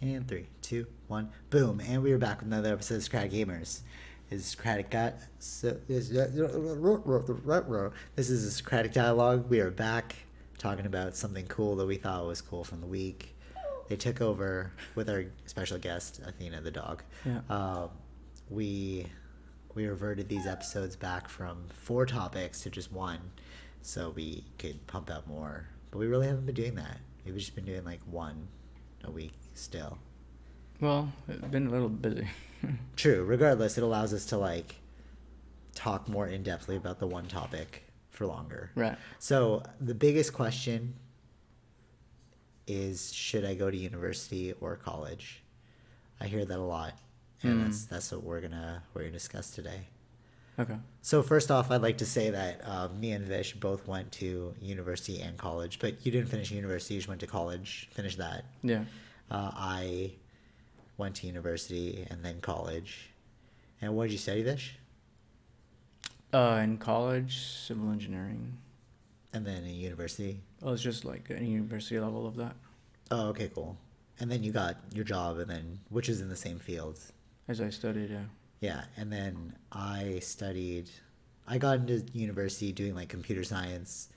And 3, 2, 1, boom! And we are back with another episode of Socratic Gamers. This is Socratic This is a Socratic dialogue. We are back talking about something cool that we thought was cool from the week. They took over with our special guest, Athena the dog. Yeah. We reverted these episodes back from 4 topics to just 1, so we could pump out more. But we really haven't been doing that. We've just been doing like 1 a week still. Well, it's been a little busy. True. Regardless, it allows us to like talk more in-depthly about the one topic for longer. Right. So the biggest question is, should I go to university or college? I hear that a lot, and that's what we're gonna discuss today. Okay. So first off, I'd like to say that me and Vish both went to university and college, but you didn't finish university. You just went to college, finished that. Yeah. I went to university and then college. And what did you study, Vish? In college, civil engineering. And then in university? Oh, it's just like a university level of that. Oh, okay, cool. And then you got your job, and then which is in the same field. As I studied, yeah. Yeah, and then I got into university doing like computer science.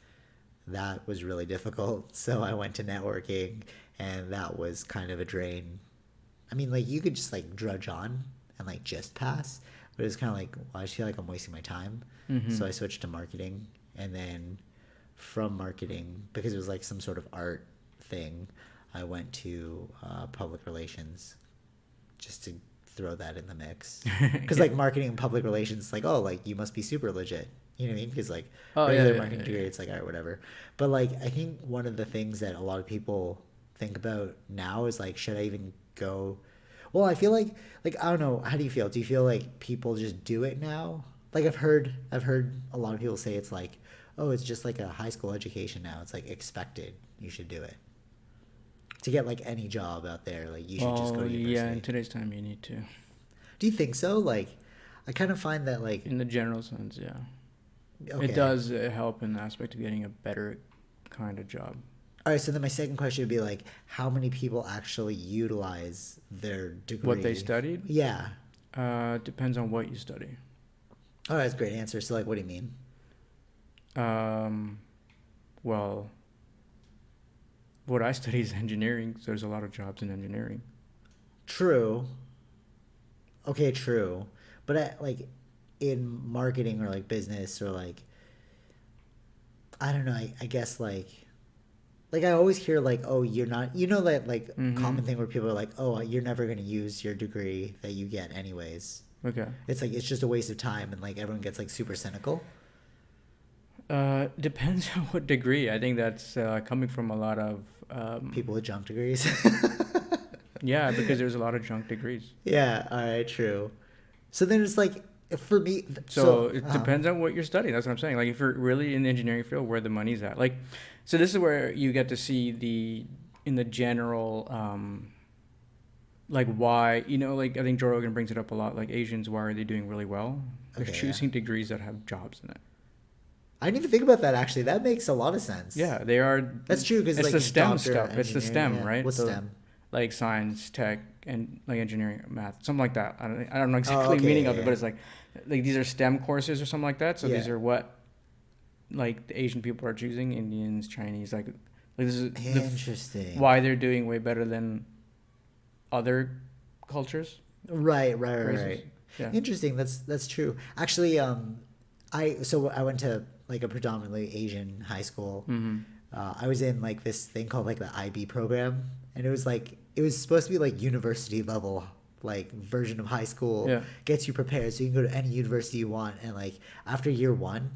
That was really difficult, so I went to networking, and that was kind of a drain. I mean, like, you could just like drudge on and like just pass, but it was kind of like, well, I feel like I'm wasting my time. So I switched to marketing, and then from marketing, because it was like some sort of art thing, I went to public relations, just to throw that in the mix. Because like marketing and public relations, like, oh, like you must be super legit. You know what I mean? Because like regular marketing degree, it's like, all right, whatever. But like, I think one of the things that a lot of people think about now is like, should I even go? Well, I feel like I don't know. How do you feel? Do you feel like people just do it now? Like I've heard a lot of people say it's like, oh, it's just like a high school education now. It's like expected. You should do it to get like any job out there. Like you should just go to university. Yeah, in today's time, you need to. Do you think so? Like, I kind of find that like in the general sense, yeah. Okay. It does help in the aspect of getting a better kind of job. All right, so then my second question would be like, how many people actually utilize their degree? What they studied? Yeah. Depends on what you study. Oh, that's a great answer. So like, what do you mean? Well, what I study is engineering, so there's a lot of jobs in engineering. True. Okay, true. But like in marketing or like business or like, I don't know, I guess like I always hear like, oh, you're not, you know, that like common thing where people are like, oh, you're never going to use your degree that you get anyways. Okay. It's like, it's just a waste of time, and like everyone gets like super cynical. Depends on what degree. I think that's coming from a lot of people with junk degrees. Yeah, because there's a lot of junk degrees. Yeah, all right, true. So then it's like, for me... So it depends on what you're studying. That's what I'm saying. Like, if you're really in the engineering field, where the money's at. Like, so this is where you get to see in the general, like, why, you know, like, I think Joe Rogan brings it up a lot. Like, Asians, why are they doing really well? They're choosing degrees that have jobs in it. I didn't even think about that, actually. That makes a lot of sense. Yeah, they are... That's true, because it's like... the STEM stuff. It's the STEM, right? What's STEM? Like science, tech, and like engineering, math, something like that. I don't know exactly the meaning of it, but it's like these are STEM courses or something like that. So these are what like the Asian people are choosing: Indians, Chinese. Like this is interesting. Why they're doing way better than other cultures. Right. Yeah. Interesting. That's true. Actually, I went to like a predominantly Asian high school. I was in like this thing called like the IB program, and it was supposed to be like university level, like version of high school. Yeah. Gets you prepared so you can go to any university you want. And like after year 1,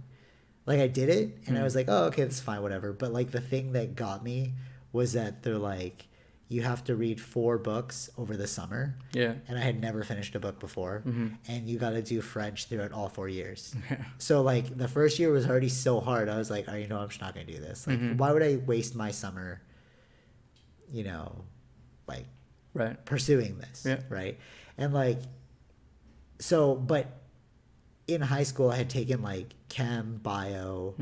like I did it, and I was like, oh, okay, that's fine, whatever. But like the thing that got me was that they're like, you have to read 4 books over the summer. Yeah. And I had never finished a book before. And you got to do French throughout all 4 years. Yeah. So like the first year was already so hard. I was like, oh, you know, I'm just not going to do this. Like, why would I waste my summer, you know, like pursuing this? Yeah. Right. And like, so, but in high school I had taken like chem, bio,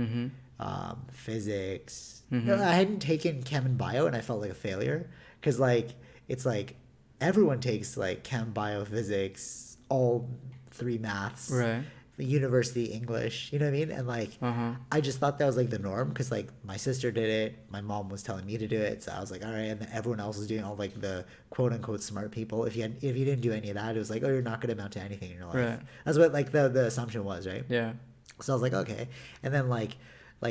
physics. No, I hadn't taken chem and bio, and I felt like a failure. Because, like, it's like, everyone takes like chem, biophysics, all three maths, Right. the university English, you know what I mean? And like, Uh-huh. I just thought that was like the norm because like my sister did it, my mom was telling me to do it, so I was like, all right, and then everyone else was doing all like the quote unquote smart people. If you didn't do any of that, it was like, oh, you're not going to amount to anything in your life. Right. That's what like the assumption was, right? Yeah. So I was like, okay, and then like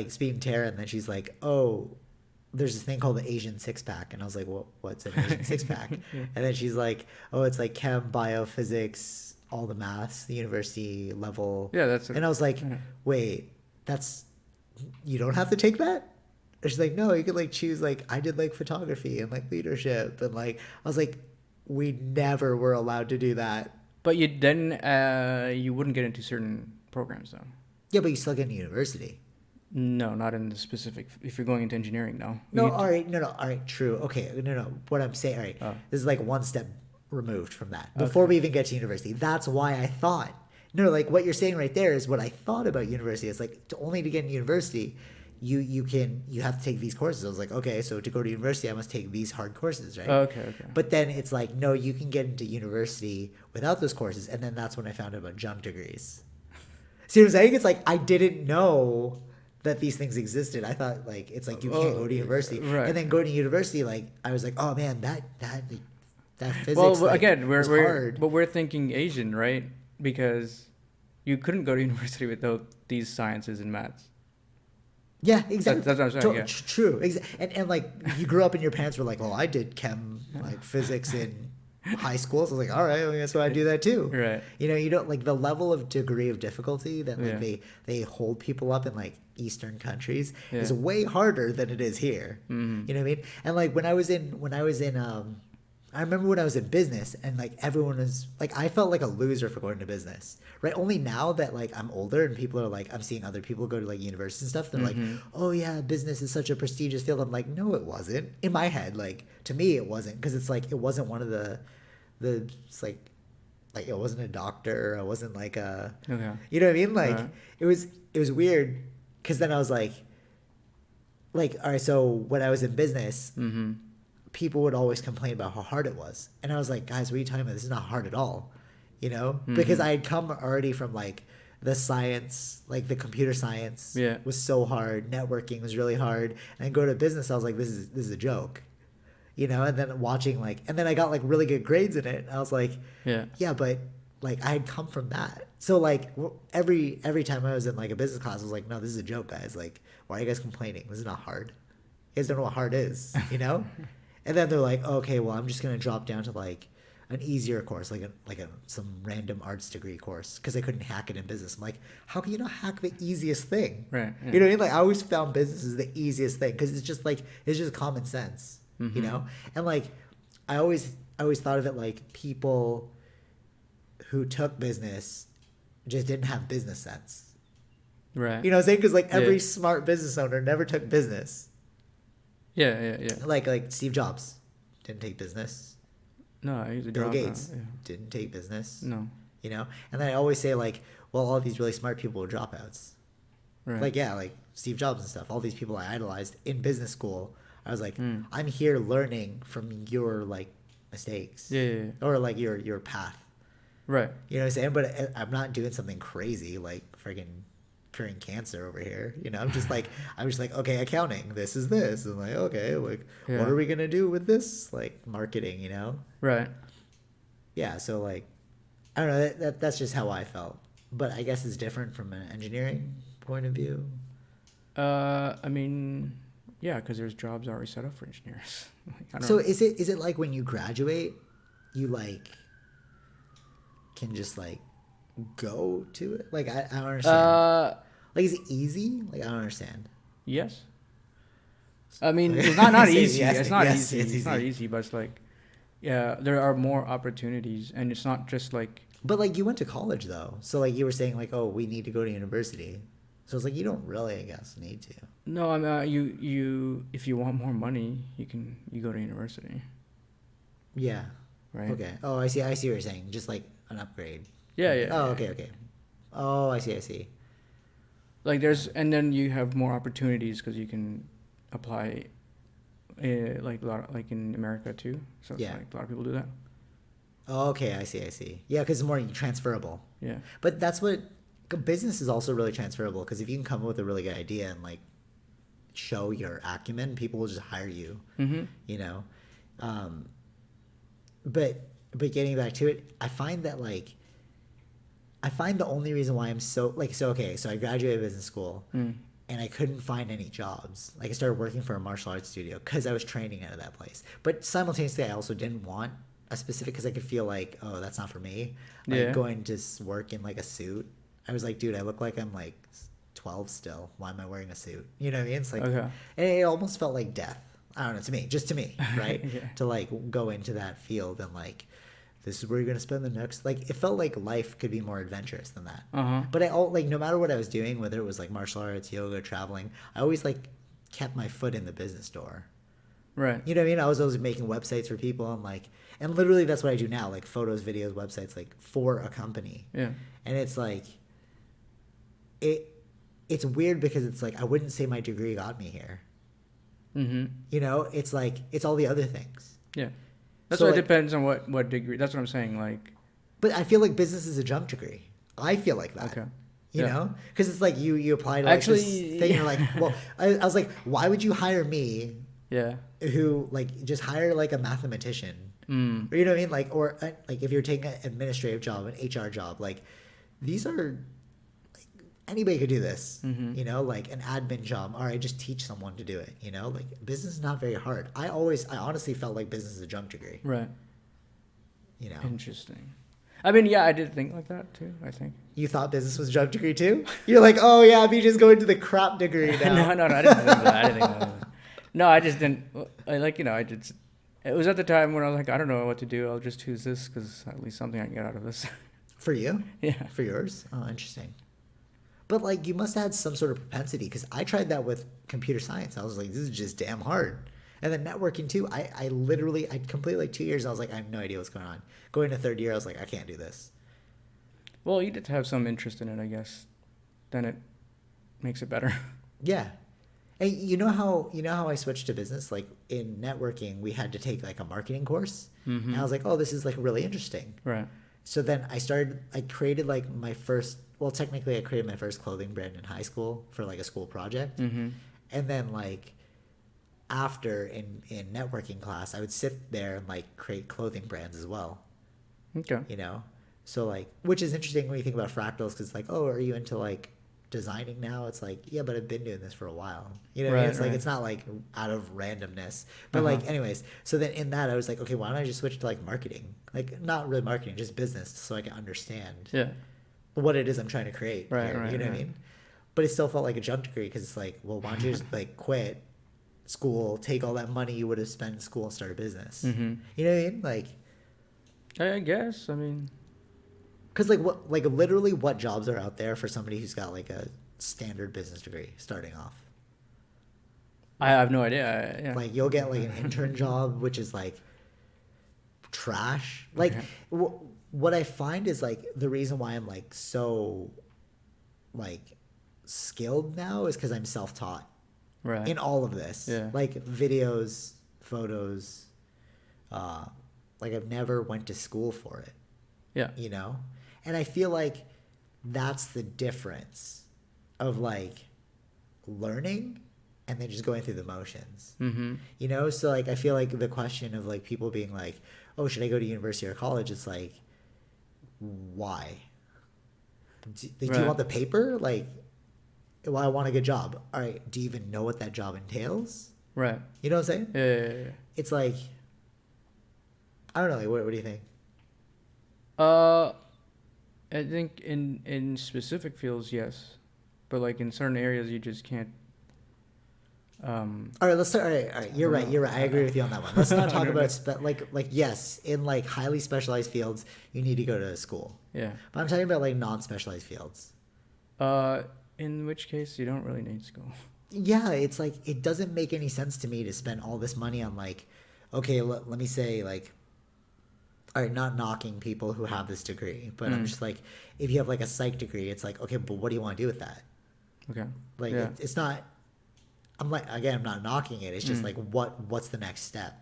speaking to Tara, and then she's like, oh, there's this thing called the Asian six pack, and I was like, well, what's an Asian six pack? Yeah. And then she's like, oh, it's like chem, biophysics, all the maths, the university level. Yeah, that's And I was like, yeah. wait, that's you don't have to take that? And she's like, no, you could like choose like I did like photography and like leadership and like I was like, we never were allowed to do that. But you wouldn't get into certain programs though. Yeah, but you still get into university. No, not in the specific. If you're going into engineering, no. No, all right, no, all right, true. Okay, no. What I'm saying, all right, Oh. this is like one step removed from that. Before we even get to university, that's why I thought. No, like what you're saying right there is what I thought about university. It's like only to get into university, you have to take these courses. I was like, okay, so to go to university, I must take these hard courses, right? Okay. But then it's like, no, you can get into university without those courses, and then that's when I found out about junk degrees. See what I'm saying? It's like I didn't know that these things existed. I thought like it's like you can't go to university, right. and then going to university, like I was like, oh man, that physics. Well, like, again, was hard. we're thinking Asian, right? Because you couldn't go to university without these sciences and maths. Yeah, exactly. That's what I'm saying. Yeah. True. And like you grew up and your parents were like, well, I did chem, like physics in high school. So I was like, all right, well, guess what, I do that too. Right. You know, you don't like the level of degree of difficulty that like Yeah. they hold people up in like Eastern countries Yeah. is way harder than it is here. Mhm. You know what I mean? And like when I was in I remember when I was in business and like everyone was like I felt like a loser for going to business. Right? Only now that like I'm older and people are like I'm seeing other people go to like university and stuff, they're like, "Oh yeah, business is such a prestigious field." I'm like, "No, it wasn't." In my head, like to me it wasn't because it's like it wasn't one of the it's like it wasn't a doctor, it wasn't like a Okay. you know what I mean? Like Right. it was weird cuz then I was like all right, so when I was in business, Mm-hmm. people would always complain about how hard it was. And I was like, guys, what are you talking about? This is not hard at all. You know? Mm-hmm. Because I had come already from like the science, like the computer science Yeah. was so hard. Networking was really hard. And I go to business, I was like, this is a joke. You know? And then watching and then I got like really good grades in it. I was like, Yeah. but like I had come from that. So like every time I was in like a business class, I was like, no, this is a joke, guys. Like, why are you guys complaining? This is not hard. You guys don't know what hard is, you know? And then they're like, okay, well, I'm just gonna drop down to like an easier course, like some random arts degree course, because I couldn't hack it in business. I'm like, how can you not hack the easiest thing? Right. Yeah. You know what I mean? Like I always found business is the easiest thing because it's just common sense, you know. And like I always thought of it like people who took business just didn't have business sense. Right. You know what I'm saying? Because like every Yeah. smart business owner never took business. Yeah. Like Steve Jobs didn't take business. No, he's a Bill dropout. Gates Yeah. didn't take business. No. You know? And then I always say like, well, all these really smart people were dropouts. Right. Like yeah, like Steve Jobs and stuff. All these people I idolized in business school. I was like, Mm. I'm here learning from your like mistakes. Yeah. Or like your path. Right. You know what I'm saying? But I'm not doing something crazy like friggin' curing cancer over here. You know, I'm just like, okay, accounting, this is this. And like, okay, like, Yeah. what are we going to do with this? Like marketing, you know? Right. Yeah. So like, I don't know, that's just how I felt. But I guess it's different from an engineering point of view. I mean, yeah, because there's jobs already set up for engineers. Like, I don't So know. is it like when you graduate, you like can just like go to it? Like, I don't understand. Like, is it easy? Like, I don't understand. Yes. I mean, it's not Say easy. yes, It's not yes, easy. it's It's not easy. easy, but it's like, yeah, there are more opportunities, and it's not just like, But like you went to college though, so like you were saying like, oh, we need to go to university. So it's like you don't really, I guess, need to. no, I mean, you if you want more money, you go to university, Yeah. right? Okay. Oh, I see. I see what you're saying. Just like an upgrade. Yeah. Oh, yeah. okay. Oh, I see. Like and then you have more opportunities because you can apply, like a lot, like in America too. So it's Yeah. like a lot of people do that. Oh, okay, I see, I see. Yeah, because it's more transferable. Yeah. But that's what business is also really transferable, because if you can come up with a really good idea and like show your acumen, people will just hire you. Mm-hmm. You know, um, but getting back to it, I find the only reason why I'm so like so okay. So I graduated business school, and I couldn't find any jobs. Like I started working for a martial arts studio because I was training out of that place. But simultaneously, I also didn't want a specific, because I could feel like, oh, that's not for me. Like Yeah. going to work in like a suit. I was like, dude, I look like I'm like 12 still. Why am I wearing a suit? You know what I mean? It's like, Okay. and it almost felt like death. I don't know, to me, just to me, right? Yeah. To like go into that field and like, this is where you're gonna spend the next, like, it felt like life could be more adventurous than that. Uh-huh. But I all like, no matter what I was doing, whether it was like martial arts, yoga, traveling, I always like kept my foot in the business door. Right. You know what I mean? I was always making websites for people, and like, and literally that's what I do now, like photos, videos, websites, like for a company. Yeah. And it's like, it's weird because it's like, I wouldn't say my degree got me here. Mm-hmm. You know, it's like, it's all the other things. Yeah. That's So, why like, it depends on what degree. That's what I'm saying. Like, but I feel like business is a jump degree. I feel like that. okay. You Yeah. know? Because it's like you apply to like Actually, this thing, you're like, well, I was like, why would you hire me Yeah. who, like, just hire like a mathematician? Mm. Or, you know what I mean? Like, or like if you're taking an administrative job, an HR job, like these are, like, anybody could do this. Mm-hmm. You know, like an admin job. All right, just teach someone to do it. You know, like business is not very hard. I honestly felt like business is a jump degree. Right. You know, Interesting. I mean, yeah, I did think like that too. I think. you thought business was a jump degree too? You're like, oh yeah, me just going to the crap degree now. No, I didn't think that. I didn't think that. No, I just didn't. I like, I just. It was at the time when I was like, I don't know what to do. I'll just choose this because at least something I can get out of this. For you? Yeah. For yours? Oh, interesting. But like, you must have had some sort of propensity, because I tried that with computer science. I was like, this is just damn hard. And then networking too. I literally, I completed like 2 years. I was like, I have no idea what's going on. Going to third year, I was like, I can't do this. Well, you did have some interest in it, I guess. Then it makes it better. Yeah. And you know how I switched to business? Like in networking, we had to take like a marketing course. Mm-hmm. And I was like, oh, this is like really interesting. Right. So then I created like my first, well, technically I created my first clothing brand in high school for like a school project. Mm-hmm. And then like after in networking class, I would sit there and like create clothing brands as well, Okay. you know? So like, which is interesting when you think about fractals, because it's like, oh, are you into like designing now? It's like, yeah, but I've been doing this for a while. You know what I mean? Right, It's like, right. it's not like out of randomness. But Uh-huh. like, anyways, so then in that, I was like, okay, why don't I just switch to like marketing? Like, not really marketing, just business, so I can understand Yeah. what it is I'm trying to create. Right, here, right, you know what I right. mean? But it still felt like a jump degree, because it's like, well, why don't you just like quit school, take all that money you would have spent in school and start a business? Mm-hmm. You know what I mean? Like, I guess. I mean, because like what, like literally what jobs are out there for somebody who's got like a standard business degree starting off? I have no idea. Yeah. Like you'll get like an intern job, which is like trash. Like Okay. what I find is like the reason why I'm like so like skilled now is because I'm self-taught Right. in all of this. Yeah. Like videos, photos. Like I've never went to school for it, Yeah. you know? And I feel like that's the difference of like learning and then just going through the motions. Mm-hmm. You know, so like I feel like the question of like people being like, oh, should I go to university or college? It's like, why? Do you Right. want the paper? Like, well, I want a good job. All right, do you even know what that job entails? Right. You know what I'm saying? Yeah. It's like, I don't know. Like, what do you think? I think in specific fields, yes, but like in certain areas, you just can't. All right, let's start. All right. You're right. I agree with you on that one. Let's not talk about like yes, in like highly specialized fields, you need to go to school. Yeah. But I'm talking about like non-specialized fields. In which case you don't really need school. Yeah, it's like it doesn't make any sense to me to spend all this money on like, okay, let me say like, all right, not knocking people who have this degree, but I'm just like, if you have like a psych degree, it's like, okay, but what do you want to do with that? Okay. Like, Yeah. it's not. I'm like, again, I'm not knocking it. It's just like, what's the next step?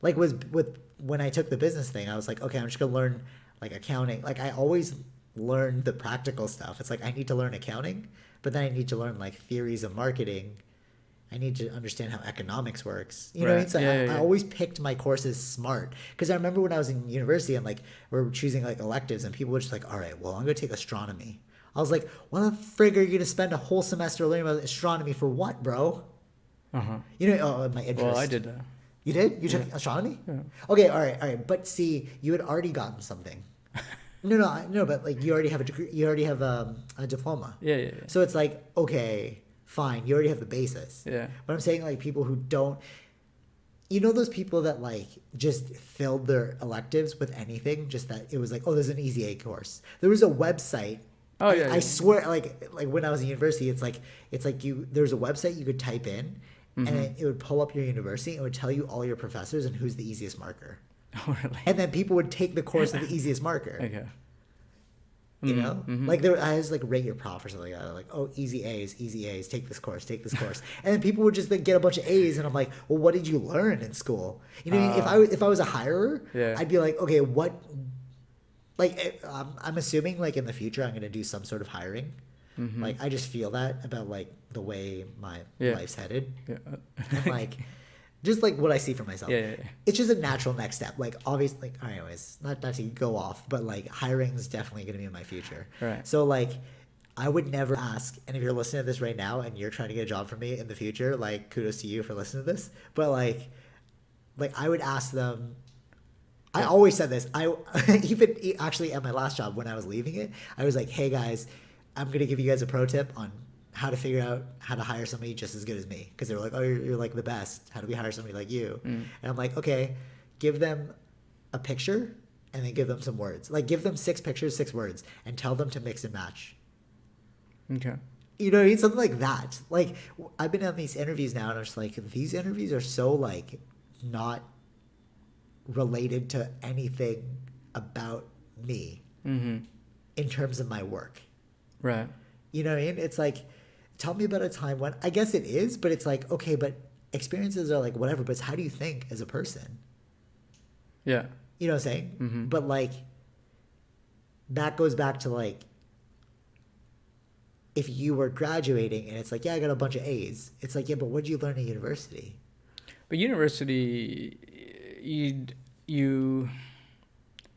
Like with when I took the business thing, I was like, okay, I'm just gonna learn like accounting. Like I always learned the practical stuff. It's like I need to learn accounting, but then I need to learn like theories of marketing. I need to understand how economics works. You know what I mean? Right. So Yeah, yeah, I yeah. always picked my courses smart. Because I remember when I was in university and like we're choosing like electives and people were just like, all right, well, I'm going to take astronomy. I was like, why the frig are you going to spend a whole semester learning about astronomy for what, bro? Uh-huh. You know, my Well, I interest. did that. You did? You Yeah. took astronomy? Yeah. Okay, all right, all right. But see, you had already gotten something. No, but like you already have a degree, you already have a diploma. Yeah, yeah, So it's like, okay, fine, you already have the basis. yeah. But I'm saying like people who don't, you know, those people that like just filled their electives with anything, just that it was like, oh, there's an easy A course. There was a website. Oh, yeah, I yeah. swear, like when I was in university, it's like you there's a website you could type in, and it would pull up your university and it would tell you all your professors and who's the easiest marker. Oh, really? And then people would take the course of the easiest marker. Okay. You know, Mhm. like there, I was like rate your prof or something like that. Like, oh, easy A's, take this course, take this course, and then people would just like get a bunch of A's, and I'm like, well, what did you learn in school? You know, if I was a hirer, Yeah. I'd be like, okay, what? Like, I'm assuming like in the future I'm gonna do some sort of hiring. Like, I just feel that about like the way my Yeah. life's headed, Yeah. and like. Just like what I see for myself. Yeah, yeah, yeah. It's just a natural next step. Like obviously, like, anyways, not to go off, but like hiring is definitely going to be in my future. Right. So like, I would never ask. And if you're listening to this right now and you're trying to get a job from me in the future, like kudos to you for listening to this. But like I would ask them. I always said this. I even actually at my last job when I was leaving it, I was like, hey guys, I'm going to give you guys a pro tip on how to figure out how to hire somebody just as good as me, because they were like, oh, you're like the best, how do we hire somebody like you? And I'm like, okay, give them a picture and then give them some words, like give them 6 pictures, 6 words, and tell them to mix and match. Okay. You know what I mean? Something like that. Like I've been on these interviews now and I'm just like, these interviews are so like not related to anything about me in terms of my work. Right. You know what I mean? It's like, tell me about a time when, I guess it is, but it's like, okay, but experiences are like whatever, but it's how do you think as a person? Yeah. You know what I'm saying? But like, that goes back to like, if you were graduating and it's like, yeah, I got a bunch of A's. It's like, yeah, but what did you learn at university? But university, you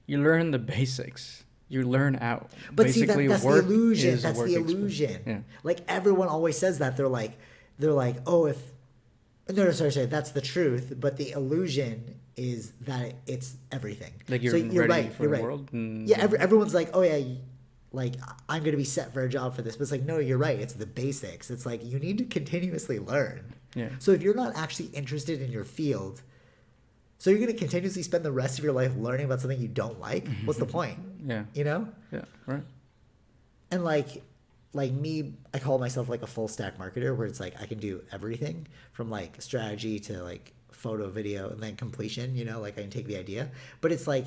learn the basics. You learn out. But see, Basically, that's the work illusion. is That's work the experience. illusion. Yeah. Like everyone always says that. They're like, oh, if no, sorry, that's the truth. But the illusion is that it's everything. Like you're so ready right, for you're the right. world. And Yeah, everyone's like, oh yeah, like I'm gonna be set for a job for this. But it's like, no, you're right. It's the basics. It's like you need to continuously learn. Yeah. So if you're not actually interested in your field, so you're gonna continuously spend the rest of your life learning about something you don't like. What's the point? Yeah. You know? Yeah. Right. And like me, I call myself like a full stack marketer, where it's like I can do everything from like strategy to like photo, video, and then completion. You know, like I can take the idea, but it's like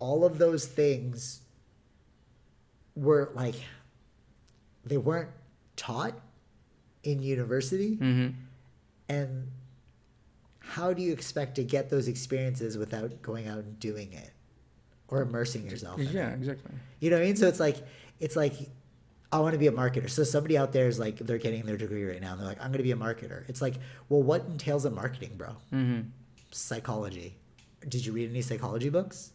all of those things were like they weren't taught in university, and how do you expect to get those experiences without going out and doing it or immersing yourself in Yeah. it? Exactly. You know what I mean? So it's like I want to be a marketer. So somebody out there is like, they're getting their degree right now and they're like, I'm going to be a marketer. It's like, well, what entails in marketing, bro? Psychology. Did you read any psychology books?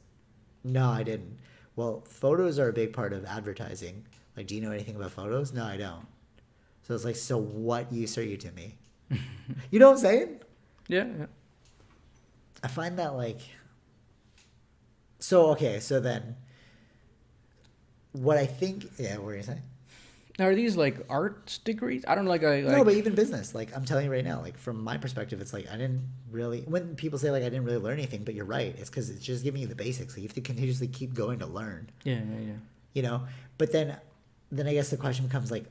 No, I didn't. Well, photos are a big part of advertising. Like, do you know anything about photos? No, I don't. So it's like, so what use are you to me? You know what I'm saying? Yeah. Yeah. I find that like, so then what I think, yeah, what were you saying? Now, are these like arts degrees? I don't know, No, but even business, like I'm telling you right now, like from my perspective, it's like I didn't really, when people say like I didn't really learn anything, but you're right, it's because it's just giving you the basics. Like you have to continuously keep going to learn, Yeah. Yeah. Yeah. you know? But then I guess the question becomes like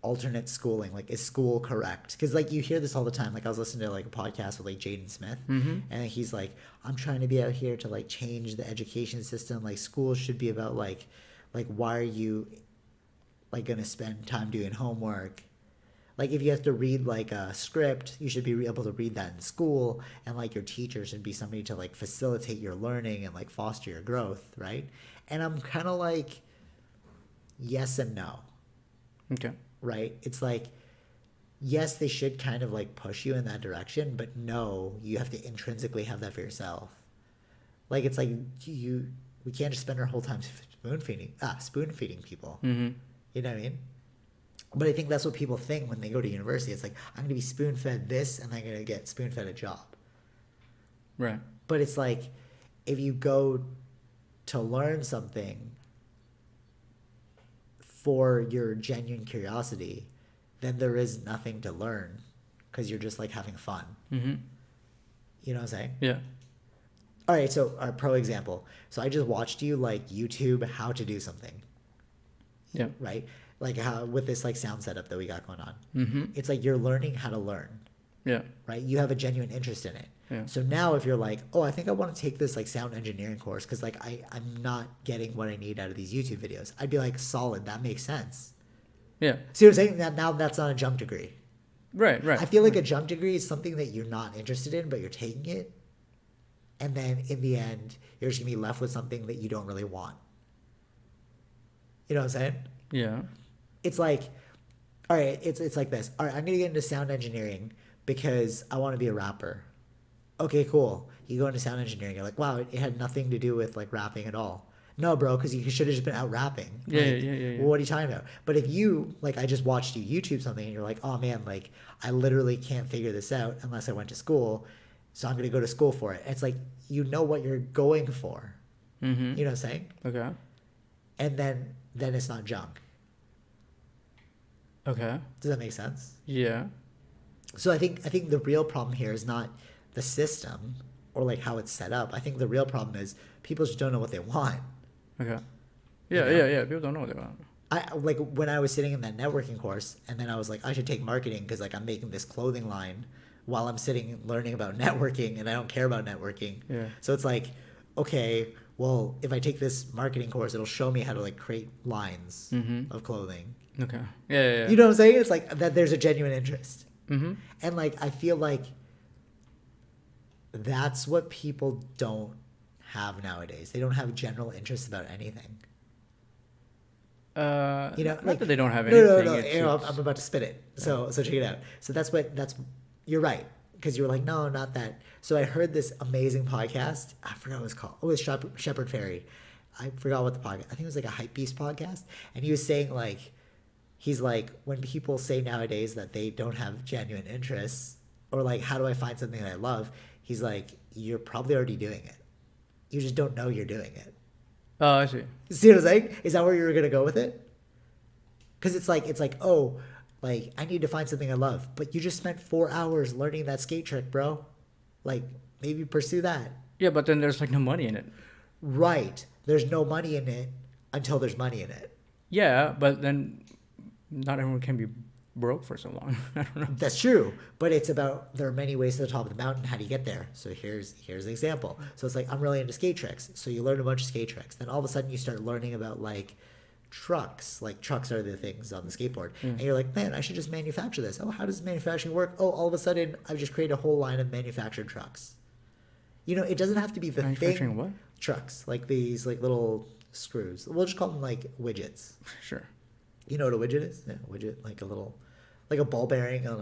alternate schooling. Like, is school correct? Because like you hear this all the time. Like I was listening to like a podcast with like Jaden Smith, and he's like, I'm trying to be out here to like change the education system. Like school should be about like why are you like gonna spend time doing homework? Like if you have to read like a script, you should be able to read that in school, and like your teacher should be somebody to like facilitate your learning and like foster your growth, right? And I'm kind of like yes and no, Okay. right? It's like yes, they should kind of like push you in that direction, but no, you have to intrinsically have that for yourself. Like it's like we can't just spend our whole time spoon feeding people. Mm-hmm. You know what I mean? But I think that's what people think when they go to university. It's like, I'm going to be spoon fed this and I'm going to get spoon fed a job. Right. But it's like, if you go to learn something for your genuine curiosity, then there is nothing to learn because you're just like having fun. Mm-hmm. You know what I'm saying? Yeah. All right. So, our pro example. So, I just watched you like YouTube how to do something. Yeah. Right? Like how with this like sound setup that we got going on. Mm-hmm. It's like you're learning how to learn. Yeah. Right? You have a genuine interest in it. Yeah. So now if you're like, oh, I think I want to take this like sound engineering course because like I'm not getting what I need out of these YouTube videos, I'd be like, solid, that makes sense. Yeah. See what I'm saying? That now that's not a jump degree. Right. Right. I feel like a jump degree is something that you're not interested in, but you're taking it. And then in the end, you're just going to be left with something that you don't really want. You know what I'm saying? Yeah. It's like, all right, it's like this. All right, I'm going to get into sound engineering because I want to be a rapper. Okay, cool. You go into sound engineering. You're like, wow, it had nothing to do with like rapping at all. No, bro, because you should have just been out rapping. Yeah, like, yeah. Well, what are you talking about? But if you, like, I just watched you YouTube something and you're like, oh man, like, I literally can't figure this out unless I went to school. So I'm going to go to school for it. It's like, you know what you're going for. Mm-hmm. You know what I'm saying? Okay. And then it's not junk. Okay. Does that make sense? Yeah. So I think the real problem here is not the system or like how it's set up. I think the real problem is people just don't know what they want. Okay. Yeah, You know? yeah. People don't know what they want. I like when I was sitting in that networking course and then I was like, I should take marketing because like I'm making this clothing line while I'm sitting learning about networking and I don't care about networking. Yeah. So it's like, okay, well, if I take this marketing course, it'll show me how to like create lines of clothing. Okay. Yeah. You know what I'm saying? It's like that there's a genuine interest. Mm-hmm. And like I feel like that's what people don't have nowadays. They don't have general interest about anything. You know, not like that they don't have anything. No. It's You know, I'm about to spit it. So check it out. So that's you're right because you were like, no, not that. So I heard this amazing podcast. I forgot what it was called. Oh, it was Shepherd Ferry. I forgot what the podcast. I think it was like a Hype Beast podcast, and he was saying like, he's like, when people say nowadays that they don't have genuine interests or like, how do I find something that I love? He's like, you're probably already doing it. You just don't know you're doing it. Oh, I see. See what I'm saying? Is that where you were gonna go with it? Because it's like, oh, like I need to find something I love, but you just spent 4 hours learning that skate trick, bro. Like maybe pursue that. Yeah, but then there's like no money in it. Right. There's no money in it until there's money in it. Yeah, but then not everyone can be broke for so long. I don't know. That's true, but it's about there are many ways to the top of the mountain. How do you get there? So here's an example. So it's like I'm really into skate tricks. So you learn a bunch of skate tricks. Then all of a sudden you start learning about like trucks. Like trucks are the things on the skateboard, and you're like, man, I should just manufacture this. Oh, how does manufacturing work? Oh, all of a sudden I've just created a whole line of manufactured trucks. You know, it doesn't have to be the Manufacturing thing. what? Trucks, like these like little screws. We'll just call them like widgets. Sure. You know what a widget is? Yeah, widget, like a little, like a ball bearing on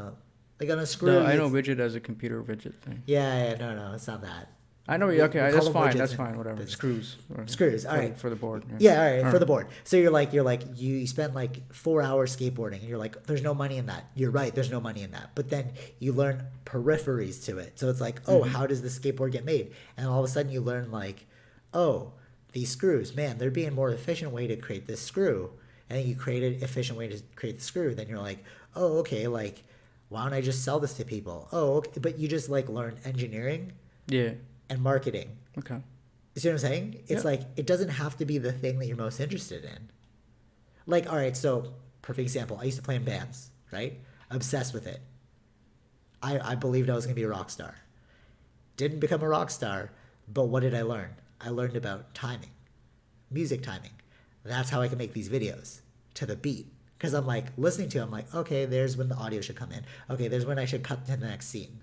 a screw. No, I know widget as a computer widget thing. Yeah, no, it's not that. I know. We Okay, call that's them fine. widgets That's in fine. Whatever. business. Screws. Screws. All right. For the board. Yeah, all right, for the board. So you're like you spend like 4 hours skateboarding, and you're like, there's no money in that. You're right, there's no money in that. But then you learn peripheries to it. So it's like, oh, how does this skateboard get made? And all of a sudden you learn like, oh, these screws, man, there'd be a more efficient way to create this screw. And then you create an efficient way to create the screw. Then you're like, oh, okay, like, why don't I just sell this to people? Oh, okay. But you just like learn engineering Yeah. and marketing. Okay. You see what I'm saying? It's like, it doesn't have to be the thing that you're most interested in. Like, all right, so perfect example. I used to play in bands, right? Obsessed with it. I believed I was going to be a rock star. Didn't become a rock star, but what did I learn? I learned about timing, music timing. That's how I can make these videos to the beat Because I'm like listening to it, I'm like, okay, there's when the audio should come in. Okay, there's when I should cut to the next scene.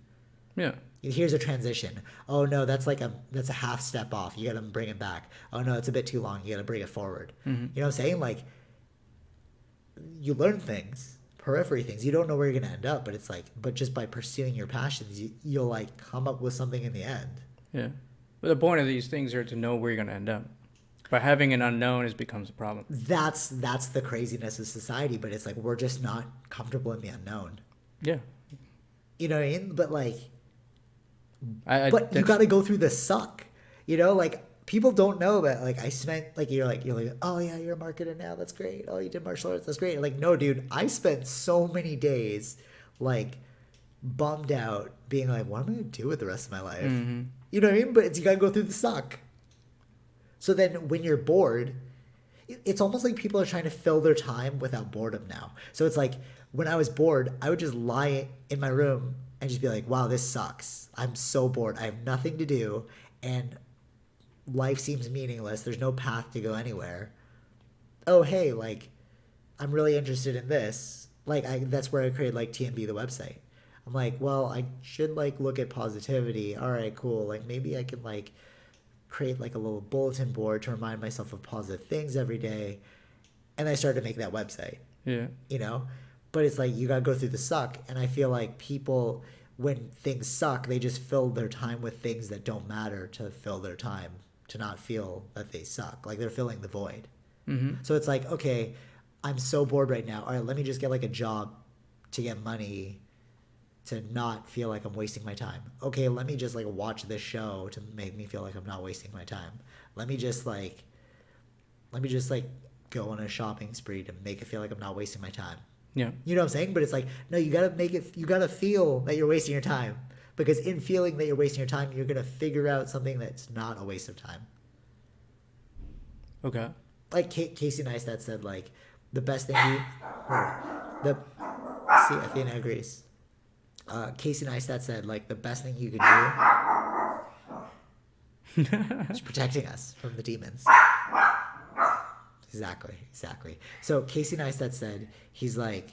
Yeah. Here's a transition. Oh no, that's a half step off. You gotta bring it back. Oh no, it's a bit too long. You gotta bring it forward. Mm-hmm. You know what I'm saying? Like, you learn things, periphery things. You don't know where you're gonna end up, but it's like, but just by pursuing your passions, you'll like come up with something in the end. Yeah. But the point of these things are to know where you're going to end up. By having an unknown, it becomes a problem. That's the craziness of society, but it's like we're just not comfortable in the unknown. Yeah. You know what I mean? But like, But but you got to go through the suck. You know, like people don't know that. Like I spent you're like, oh yeah, you're a marketer now. That's great. Oh, you did martial arts. That's great. Like no, dude, I spent so many days like bummed out, being like, what am I gonna do with the rest of my life? Mm-hmm. You know what I mean? But you got to go through the suck. So then when you're bored, it's almost like people are trying to fill their time without boredom now. So it's like when I was bored, I would just lie in my room and just be like, wow, this sucks. I'm so bored. I have nothing to do. And life seems meaningless. There's no path to go anywhere. Oh, hey, like, I'm really interested in this. Like, that's where I created, like, TNB, the website. I'm like, well, I should, like, look at positivity. All right, cool. Like, maybe I can, like, create, like, a little bulletin board to remind myself of positive things every day. And I started to make that website. Yeah. You know? But it's like, you got to go through the suck. And I feel like people, when things suck, they just fill their time with things that don't matter to fill their time, to not feel that they suck. Like, they're filling the void. Mm-hmm. So it's like, okay, I'm so bored right now. All right, let me just get, like, a job to get money to not feel like I'm wasting my time. Okay, let me just, like, watch this show to make me feel like I'm not wasting my time. Let me just go on a shopping spree to make it feel like I'm not wasting my time. Yeah. You know what I'm saying? But it's like, no, you gotta feel that you're wasting your time. Because in feeling that you're wasting your time, you're gonna figure out something that's not a waste of time. Okay. Like Casey Neistat said, like, the best thing Athena agrees. Casey Neistat said, like, the best thing you could do is protecting us from the demons. Exactly. So Casey Neistat said, he's like,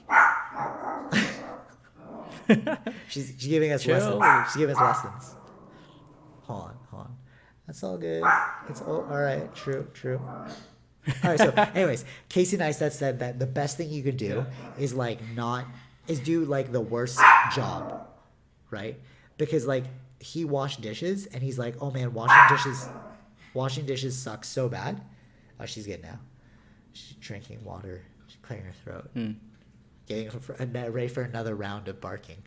she's giving us lessons. She's giving us lessons. Hold on. That's all good. It's all right. True. All right. So, anyways, Casey Neistat said that the best thing you could do is do like the worst job, right? Because like he washed dishes and he's like, oh man, washing dishes sucks so bad. Oh, she's good now. She's drinking water. She's clearing her throat. Getting ready for another round of barking.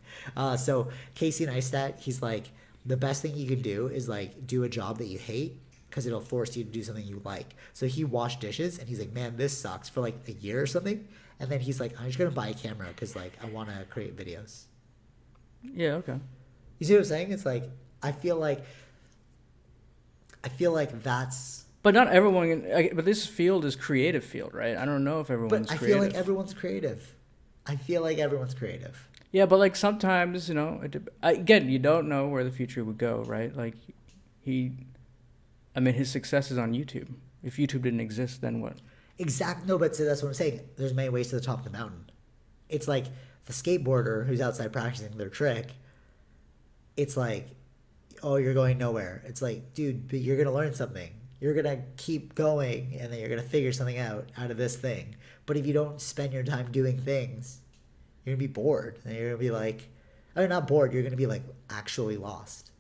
So Casey Neistat, he's like, the best thing you can do is like do a job that you hate because it'll force you to do something you like. So he washed dishes and he's like, man, this sucks for like a year or something. And then he's like, I'm just going to buy a camera because like I want to create videos. Yeah, okay. You see what I'm saying? It's like, I feel like that's... But not everyone. But this field is creative field, right? I don't know if everyone's But I creative. feel like everyone's creative. Yeah, but like sometimes, you know, again, you don't know where the future would go, right? Like his success is on YouTube. If YouTube didn't exist, then what? Exactly. No, but so that's what I'm saying. There's many ways to the top of the mountain. It's like the skateboarder who's outside practicing their trick. It's like, oh, you're going nowhere. It's like, dude, but you're going to learn something. You're going to keep going, and then you're going to figure something out of this thing. But if you don't spend your time doing things, you're going to be bored. And you're going to be like, not bored. You're going to be like actually lost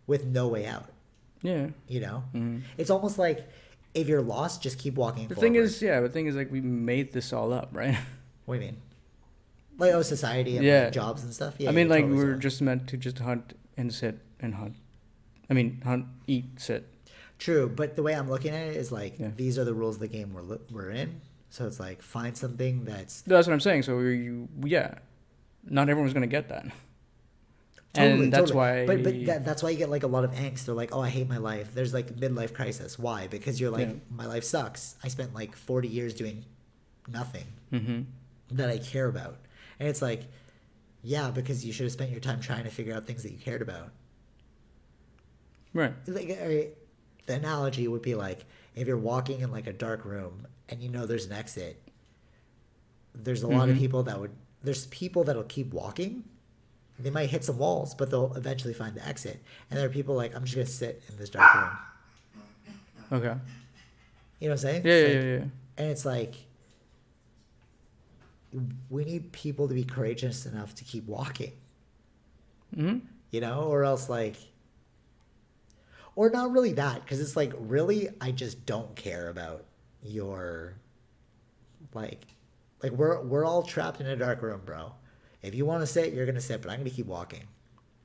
with no way out. Yeah. You know? Mm-hmm. It's almost like if you're lost, just keep walking forward. The thing is like we made this all up, right? What do you mean? Like, society and like, jobs and stuff? Yeah, I mean, like, totally we're just meant to just hunt and sit and hunt. I mean, hunt, eat, sit. True, but the way I'm looking at it is like, these are the rules of the game we're in. So it's like, find something that's... That's what I'm saying. So not everyone's going to get that. Totally, and that's why... But that's why you get like a lot of angst. They're like, oh, I hate my life. There's like midlife crisis. Why? Because you're like, my life sucks. I spent like 40 years doing nothing that I care about. And it's like, yeah, because you should have spent your time trying to figure out things that you cared about. Right. Like, the analogy would be like, if you're walking in like a dark room and you know there's an exit, there's a lot of people there's people that'll keep walking. They might hit some walls, but they'll eventually find the exit. And there are people like, I'm just going to sit in this dark room. Okay. You know what I'm saying? Yeah. And it's like, we need people to be courageous enough to keep walking. Mm-hmm. You know, or else like, or not really that, because it's like, really, I just don't care about your, like we're all trapped in a dark room, bro. If you want to sit, you're gonna sit, but I'm gonna keep walking.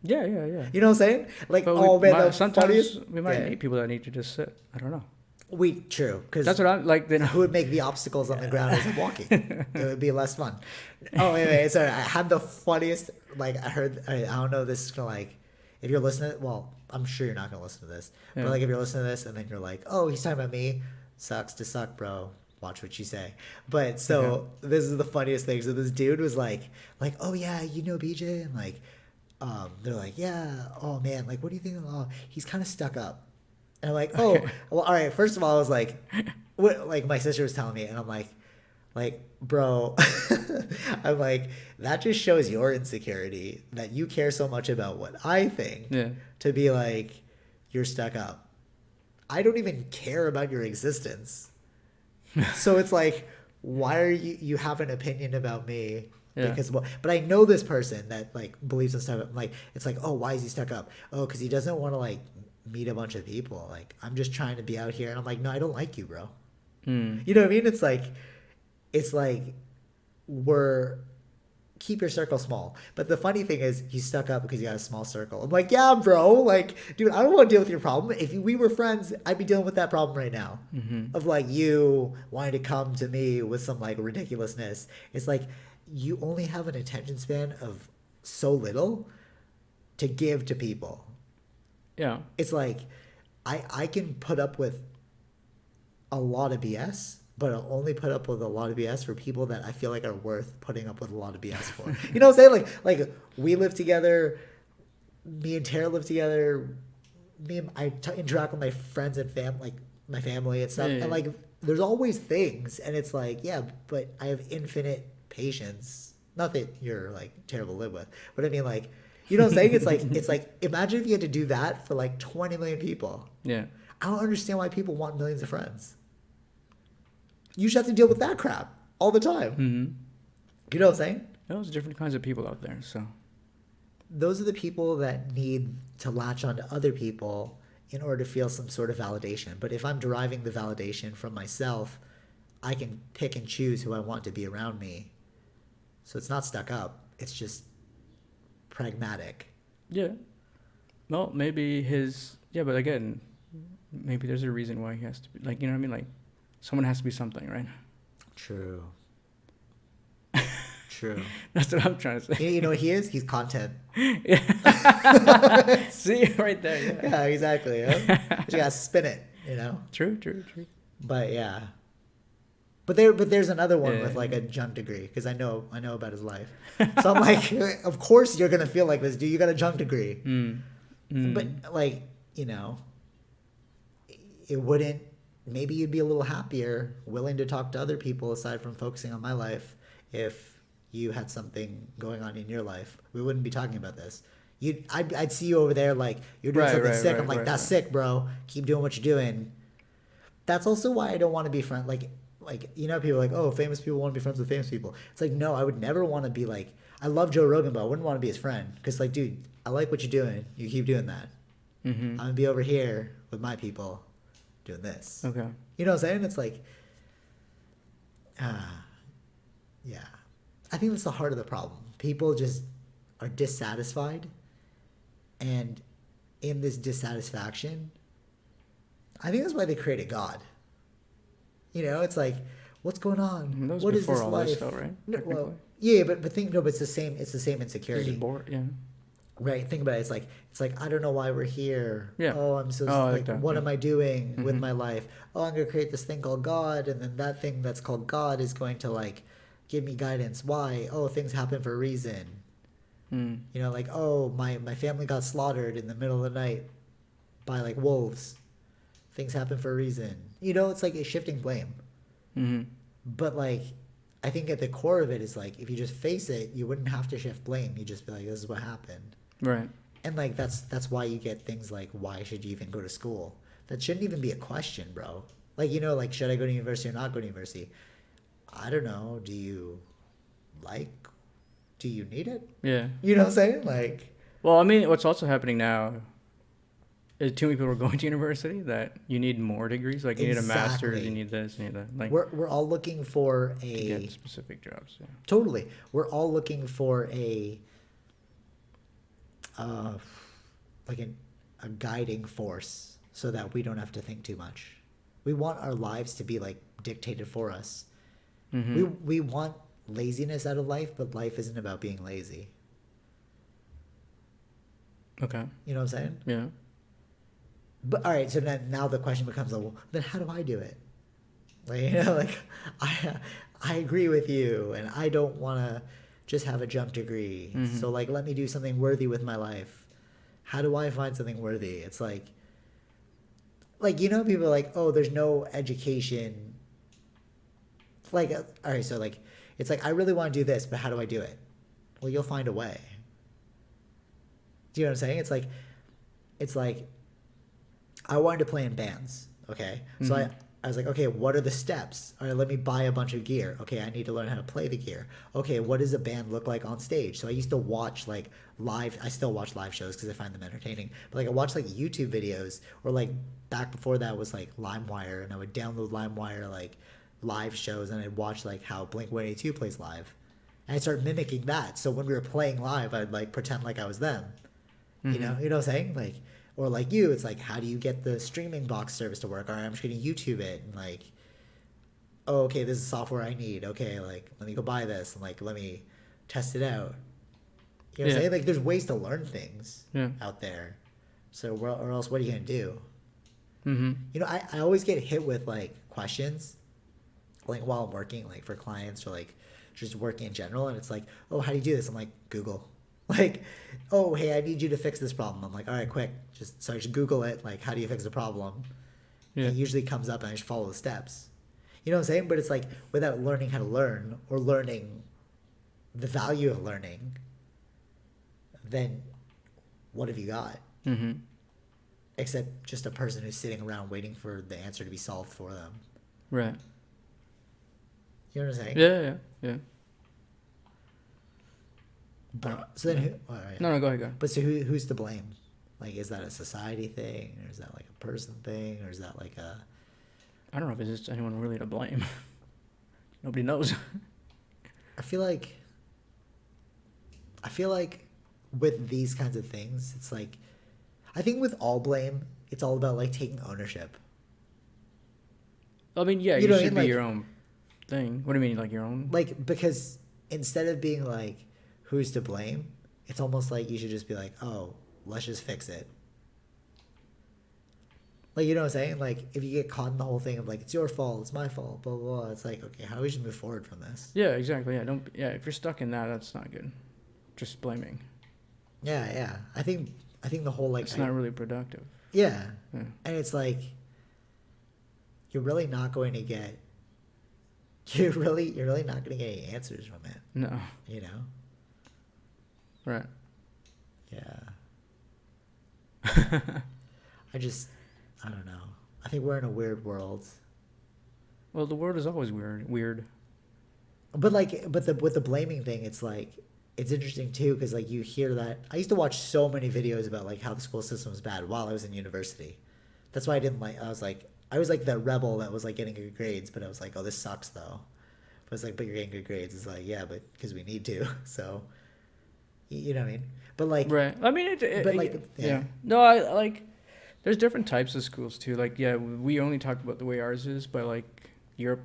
Yeah. You know what I'm saying? Like, But sometimes we might meet people that need to just sit. I don't know. True, because That's what I'm like. Then who would make the obstacles on the ground as I'm walking? It would be less fun. Oh, wait. Sorry, I had the funniest. Like, I don't know. This is gonna like, if you're listening. Well, I'm sure you're not gonna listen to this. Yeah. But like, if you're listening to this and then you're like, oh, he's talking about me. Sucks to suck, bro. Watch what you say. But so this is the funniest thing. So this dude was like, oh yeah, you know BJ, and like, they're like, yeah. Oh man, like, what do you think? Oh, he's kind of stuck up. And I'm like, oh, well, all right. First of all, I was like, what? Like my sister was telling me, and I'm like, bro, I'm like, that just shows your insecurity that you care so much about what I think to be like, you're stuck up. I don't even care about your existence. So it's like, why are you have an opinion about me? Yeah. Because, well, but I know this person that like believes in stuff. I'm like, it's like, oh, why is he stuck up? Oh, because he doesn't want to like meet a bunch of people. Like, I'm just trying to be out here. And I'm like, no, I don't like you, bro. You know what I mean? It's like keep your circle small. But the funny thing is, he's stuck up because he got a small circle. I'm like, yeah, bro. Like, dude, I don't want to deal with your problem. If we were friends, I'd be dealing with that problem right now. Of like you wanting to come to me with some like ridiculousness. It's like, you only have an attention span of so little to give to people. Yeah. It's like, I can put up with a lot of BS, but I'll only put up with a lot of BS for people that I feel like are worth putting up with a lot of BS for. You know what I'm saying? Like we live together. Me and Tara live together. I interact with my friends and my family and stuff. Yeah. And like, there's always things, and it's like, yeah, but I have infinite patience. Not that you're like terrible to live with, but I mean, like, you know what I'm saying? It's like imagine if you had to do that for like 20 million people. Yeah. I don't understand why people want millions of friends. You just have to deal with that crap all the time. You know what I'm saying? There's different kinds of people out there. So those are the people that need to latch onto other people in order to feel some sort of validation. But if I'm deriving the validation from myself, I can pick and choose who I want to be around me. So it's not stuck up. It's just pragmatic. Yeah. Well, maybe but again, maybe there's a reason why he has to be, like, you know what I mean? Like, someone has to be something, right? True. That's what I'm trying to say. You know what he is? He's content. Yeah. See, right there. Yeah, exactly. Yeah? You gotta spin it, you know? True. But yeah. But there's another one with like a junk degree, because I know about his life. So I'm like, of course you're gonna feel like this, dude. You got a junk degree. But like, you know, it wouldn't. Maybe you'd be a little happier, willing to talk to other people aside from focusing on my life, if you had something going on in your life. We wouldn't be talking about this. I'd see you over there like you're doing something sick. I'm like, that's sick, bro. Keep doing what you're doing. That's also why I don't want to be friends. Like, you know, people are like, oh, famous people want to be friends with famous people. It's like, no, I would never want to be like, I love Joe Rogan, but I wouldn't want to be his friend. Because like, dude, I like what you're doing. You keep doing that. I'm going to be over here with my people doing this. Okay. You know what I'm saying? It's like, yeah. I think that's the heart of the problem. People just are dissatisfied. And in this dissatisfaction, I think that's why they created God. You know, it's like, what's going on? What is this life? This, though, right? No, well, yeah, but think, no, but it's the same insecurity. It's bored, yeah. Right. Think about it. It's like I don't know why we're here. Yeah. Oh, I'm so like what am I doing with my life? Oh, I'm gonna create this thing called God, and then that thing that's called God is going to like give me guidance. Why? Oh, things happen for a reason. You know, like, oh, my family got slaughtered in the middle of the night by like wolves. Things happen for a reason. You know, it's like a shifting blame. But like, I think at the core of it is like, if you just face it, you wouldn't have to shift blame. You just be like, this is what happened. Right. And like, that's why you get things like, why should you even go to school? That shouldn't even be a question, bro. Like, you know, like, should I go to university or not go to university? I don't know. Do you need it? Yeah. You know what I'm saying? Like, well, I mean, what's also happening now is too many people are going to university that you need more degrees. Like, you need a master's, you need this, you need that. Like, we're all looking for to get specific jobs. Yeah. Totally. We're all looking for a guiding force so that we don't have to think too much. We want our lives to be like dictated for us. Mm-hmm. We want laziness out of life, but life isn't about being lazy. Okay. You know what I'm saying? Yeah. But all right, so now the question becomes, well, then how do I do it? Like, you know, like I agree with you, and I don't want to just have a junk degree. Mm-hmm. So like, let me do something worthy with my life. How do I find something worthy? It's like, you know, people are like, oh, there's no education. Like, all right, so like, it's like, I really want to do this, but how do I do it? Well, you'll find a way. Do you know what I'm saying? It's like, I wanted to play in bands, okay? Mm-hmm. So I was like, okay, what are the steps? All right, let me buy a bunch of gear. Okay, I need to learn how to play the gear. Okay, what does a band look like on stage? So I used to watch like live, I still watch live shows because I find them entertaining. But like I watch like YouTube videos, or like back before that was like LimeWire, and I would download LimeWire like live shows, and I'd watch like how Blink-182 plays live. And I started mimicking that. So when we were playing live, I'd like pretend like I was them. Mm-hmm. You know what I'm saying? Like, or like you, it's like, how do you get the streaming box service to work? All right, I'm just going to YouTube it, and like, oh, okay, this is software I need. Okay, like, let me go buy this, and like, let me test it out. You know what I'm saying? Like, there's ways to learn things out there. So, or else what are you going to do? Mm-hmm. You know, I always get hit with like questions, like while I'm working, like for clients or like just working in general. And it's like, oh, how do you do this? I'm like, Google. Like, oh, hey, I need you to fix this problem. I'm like, all right, quick. Just Google it. Like, how do you fix the problem? Yeah. And it usually comes up and I just follow the steps. You know what I'm saying? But it's like, without learning how to learn or learning the value of learning, then what have you got? Mm-hmm. Except just a person who's sitting around waiting for the answer to be solved for them. Right. You know what I'm saying? Yeah. But, so then who? Oh, right. No, go ahead. But so who's to blame? Like, is that a society thing, or is that like a person thing, or is that like a? I don't know if there's anyone really to blame. Nobody knows. I feel like with these kinds of things, it's like, I think with all blame, it's all about like taking ownership. I mean, yeah, you should be your own thing. What do you mean, like your own? Like, because instead of being like, who's to blame, it's almost like you should just be like, oh, let's just fix it. Like, you know what I'm saying? Like, if you get caught in the whole thing of like, it's your fault, it's my fault, blah, blah, blah, it's like, okay, how do we just move forward from this? Yeah, exactly. Yeah, if you're stuck in that, that's not good. Just blaming. Yeah. I think the whole like, it's not really productive. Yeah. And it's like, you're really not going to get any answers from it. No. You know? Right. Yeah. I don't know. I think we're in a weird world. Well, the world is always weird. But with the blaming thing, it's like, it's interesting too, because like you hear that. I used to watch so many videos about like how the school system was bad while I was in university. That's why I was like the rebel that was like getting good grades, but I was like, oh, this sucks though. But it's like, but you're getting good grades. It's like, yeah, but because we need to. So, you know what I mean? But like, right. I mean, yeah. No, I like. There's different types of schools too. Like, yeah, we only talked about the way ours is, but like Europe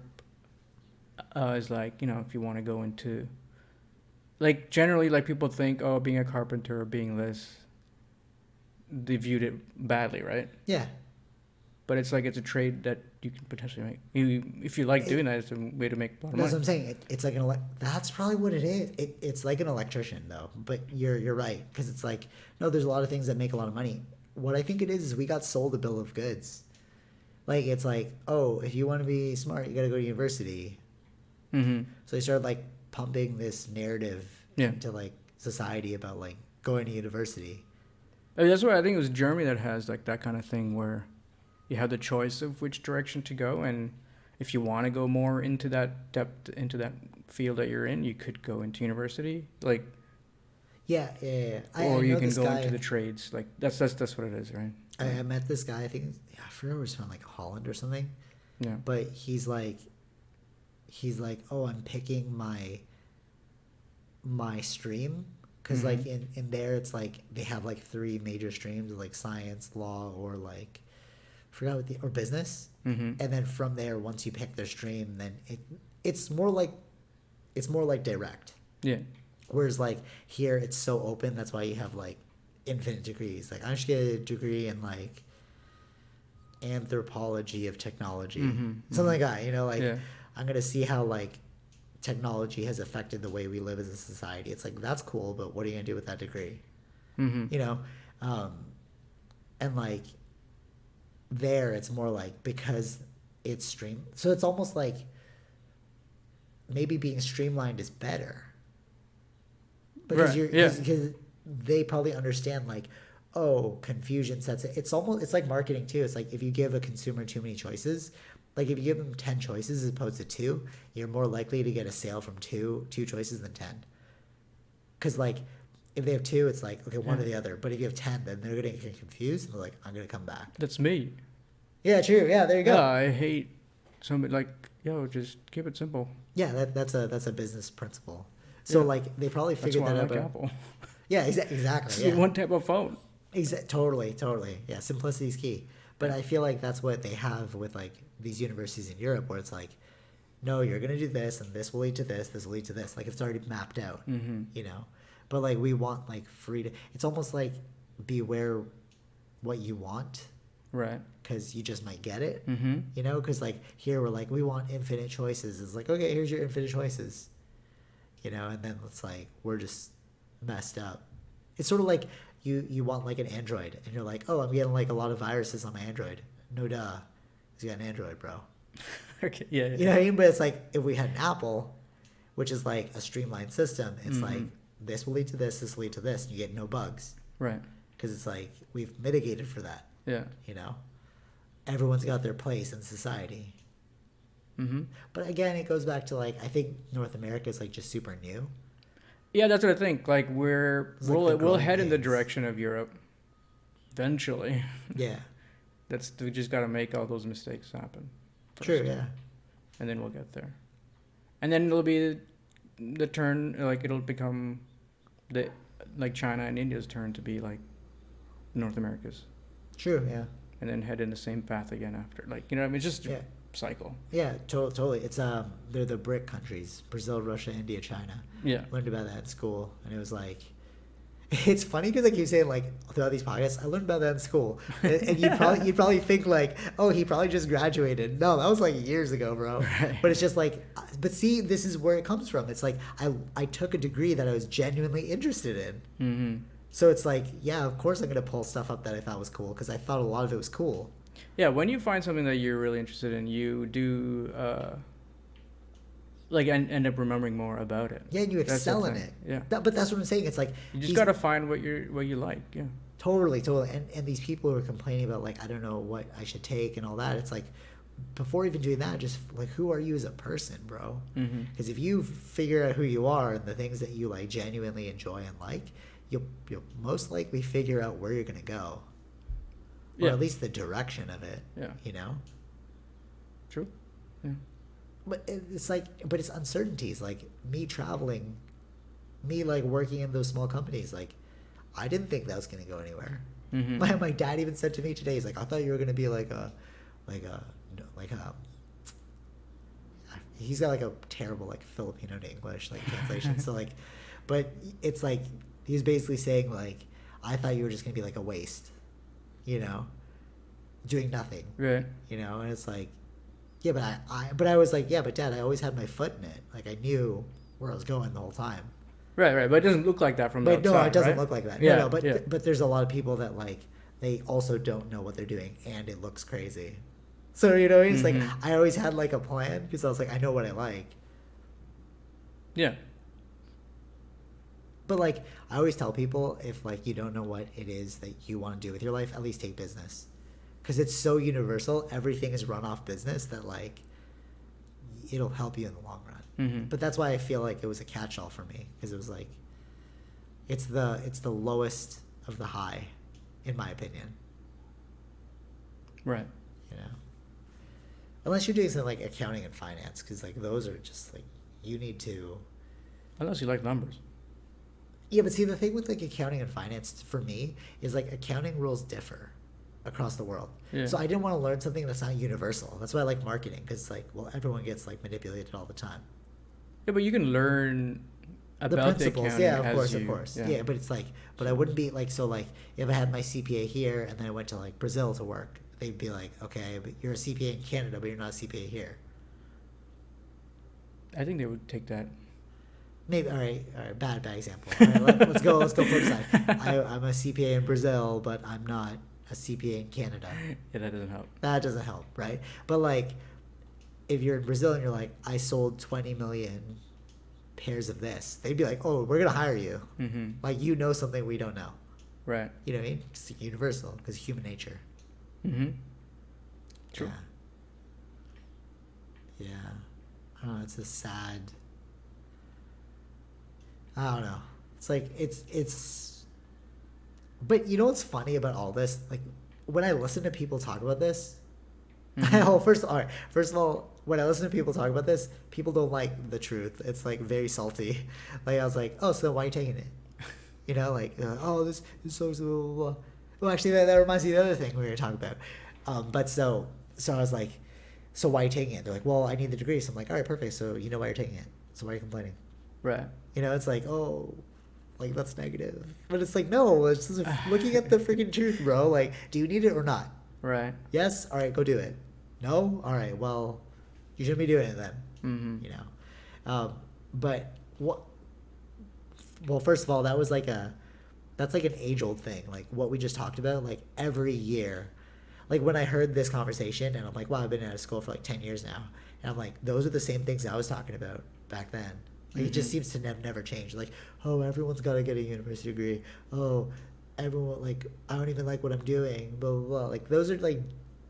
is like, you know, if you want to go into, like, generally, like people think, oh, being a carpenter or being this, they viewed it badly, right? Yeah. But it's like, it's a trade that you can potentially make. If you like doing that, it's a way to make a lot of money. That's what I'm saying. It's like that's probably what it is. It's like an electrician though. But you're right, because it's like, no, there's a lot of things that make a lot of money. What I think it is we got sold a bill of goods. Like, it's like, oh, if you want to be smart, you got to go to university. Mm-hmm. So they started like pumping this narrative Yeah. into like society about like going to university. That's why I think it was Germany that has like that kind of thing where you have the choice of which direction to go, and if you want to go more into that depth, into that field that you're in, you could go into university, like, Yeah, yeah. or I you know can this go guy. into the trades. Like that's what it is, right? I met this guy. I think I forget where he's from, like Holland or something. Yeah. But he's like, oh, I'm picking my stream because like in there it's like they have like three major streams like science, law, or like forgot what or business. Mm-hmm. And then from there, once you pick their stream, then it's more like direct. Yeah. Whereas like here it's so open. That's why you have like infinite degrees. Like I should get a degree in like anthropology of technology, something like that. You know, like I'm gonna see how like technology has affected the way we live as a society. It's like that's cool, but what are you gonna do with that degree? You know, and like there it's more like because it's stream, so it's almost like maybe being streamlined is better because because they probably understand like, oh, confusion sets it. It's like marketing too. It's like if you give a consumer too many choices, like if you give them 10 choices as opposed to 2, you're more likely to get a sale from two choices than 10. Because like if they have 2, it's like, okay, one or the other. But if you have 10, then they're gonna get confused and they're like, I'm gonna come back. That's me. Yeah, true. Yeah, there you go. Yeah, I hate somebody like, yo, just keep it simple. Yeah, that's a business principle. So like they probably figured that out. Like Apple. Yeah, exactly. Yeah. One type of phone. Totally. Yeah, simplicity is key. But I feel like that's what they have with like these universities in Europe, where it's like, no, you're gonna do this, and this will lead to this. This will lead to this. Like it's already mapped out. You know. But like we want like freedom. It's almost like beware what you want. Right. Because you just might get it. You know. Because like here we're like we want infinite choices. It's like, okay, here's your infinite choices. You know, and then it's like we're just messed up. It's sort of like you want like an Android, and you're like, oh, I'm getting like a lot of viruses on my Android. No duh, 'cause you got an Android, bro. Okay, yeah. You know what I mean? But it's like if we had an Apple, which is like a streamlined system, it's like this will lead to this, this will lead to this, and you get no bugs. Right. Because it's like we've mitigated for that. Yeah. You know, everyone's got their place in society. But again, it goes back to like I think North America is like just super new. Yeah, that's what I think. Like we'll head in the pains. direction of Europe eventually. Yeah. We just got to make all those mistakes happen. True. Yeah. And then we'll get there. And then it'll be the turn. Like it'll become like China and India's turn to be like North America's. True. Yeah. And then head in the same path again after. Like, you know what I mean? It's just Yeah. cycle. Yeah, totally. It's they're the BRIC countries: Brazil, Russia, India, China. Yeah. Learned about that in school, and it was like, it's funny because I keep saying like throughout these podcasts, I learned about that in school, and you'd probably think like, oh, he probably just graduated. No, that was like years ago, bro. Right. But it's just like, but see, this is where it comes from. It's like I took a degree that I was genuinely interested in. So it's like, yeah, of course I'm gonna pull stuff up that I thought was cool because I thought a lot of it was cool. Yeah, when you find something that you're really interested in, you do like end up remembering more about it. Yeah, and you excel in it. Yeah. But that's what I'm saying. It's like You just gotta find what you like. Yeah. Totally. And these people who are complaining about like I don't know what I should take and all that. It's like before even doing that, just like who are you as a person, bro? Because if you figure out who you are and the things that you like genuinely enjoy and like, you'll most likely figure out where you're gonna go. Or at least the direction of it. Yeah. You know? True. Yeah. But it's like, but it's uncertainties. Like me traveling, me like working in those small companies. Like, I didn't think that was gonna go anywhere. My dad even said to me today, he's like, I thought you were gonna be he's got like a terrible like Filipino to English like translation. So like, but it's like he's basically saying like, I thought you were just gonna be like a waste. You know, doing nothing. Right. You know, and it's like, yeah, but I was like, yeah, but Dad, I always had my foot in it. Like I knew where I was going the whole time. Right. But it doesn't look like that from the outside. No, it doesn't right? look like that. Yeah. No, but there's a lot of people that like they also don't know what they're doing, and it looks crazy. So you know, it's like I always had like a plan because I was like, I know what I like, Yeah. But like I always tell people, if like you don't know what it is that you want to do with your life, at least take business, because it's so universal. Everything is run off business that like it'll help you in the long run. Mm-hmm. But that's why I feel like it was a catch-all for me, because it was like it's the lowest of the high, in my opinion. Right. You know, unless you're doing something like accounting and finance, because like those are just like you need to. Unless you like numbers. Yeah, but see, the thing with like accounting and finance for me is like accounting rules differ across the world. Yeah. So I didn't want to learn something that's not universal. That's why I like marketing, because like, well, everyone gets like manipulated all the time. Yeah, but you can learn The about principles, the yeah, accounting of course, as of you, course. yeah. Yeah, but it's like, but I wouldn't be like, so like, if I had my CPA here and then I went to like Brazil to work, they'd be like, okay, but you're a CPA in Canada, but you're not a CPA here. I think they would take that. Maybe, all right, bad example. All right, let's go flip side. I'm a CPA in Brazil, but I'm not a CPA in Canada. Yeah, that doesn't help. That doesn't help, right? But like, if you're in Brazil and you're like, I sold 20 million pairs of this, they'd be like, oh, we're gonna hire you. Mm-hmm. Like, you know something we don't know. Right. You know what I mean? It's universal, because human nature. Mm-hmm. True. Yeah. I don't know. It's a sad. I don't know. It's like it's. But you know what's funny about all this? Like, when I listen to people talk about this. Oh, first of all, when I listen to people talk about this, people don't like the truth. It's like very salty. Like I was like, oh, so why are you taking it? You know, like, oh, this is so blah, blah, blah. Well, actually, that reminds me of the other thing we were talking about. But so I was like, so why are you taking it? They're like, well, I need the degree. So I'm like, all right, perfect. So you know why you're taking it. So why are you complaining? Right. You know, it's like, oh, like that's negative. But it's like, no, it's just looking at the freaking truth, bro. Like, do you need it or not? Right. Yes? All right, go do it. No? All right, well, you shouldn't be doing it then. Mm-hmm. You know? But what? Well, first of all, that's like an age-old thing. Like what we just talked about, like every year. Like when I heard this conversation and I'm like, wow, I've been out of school for like 10 years now. And I'm like, those are the same things I was talking about back then. Like, it just seems to never change. Like, oh, everyone's got to get a university degree. Oh, everyone, like, I don't even like what I'm doing, blah, blah, blah. Like, those are, like,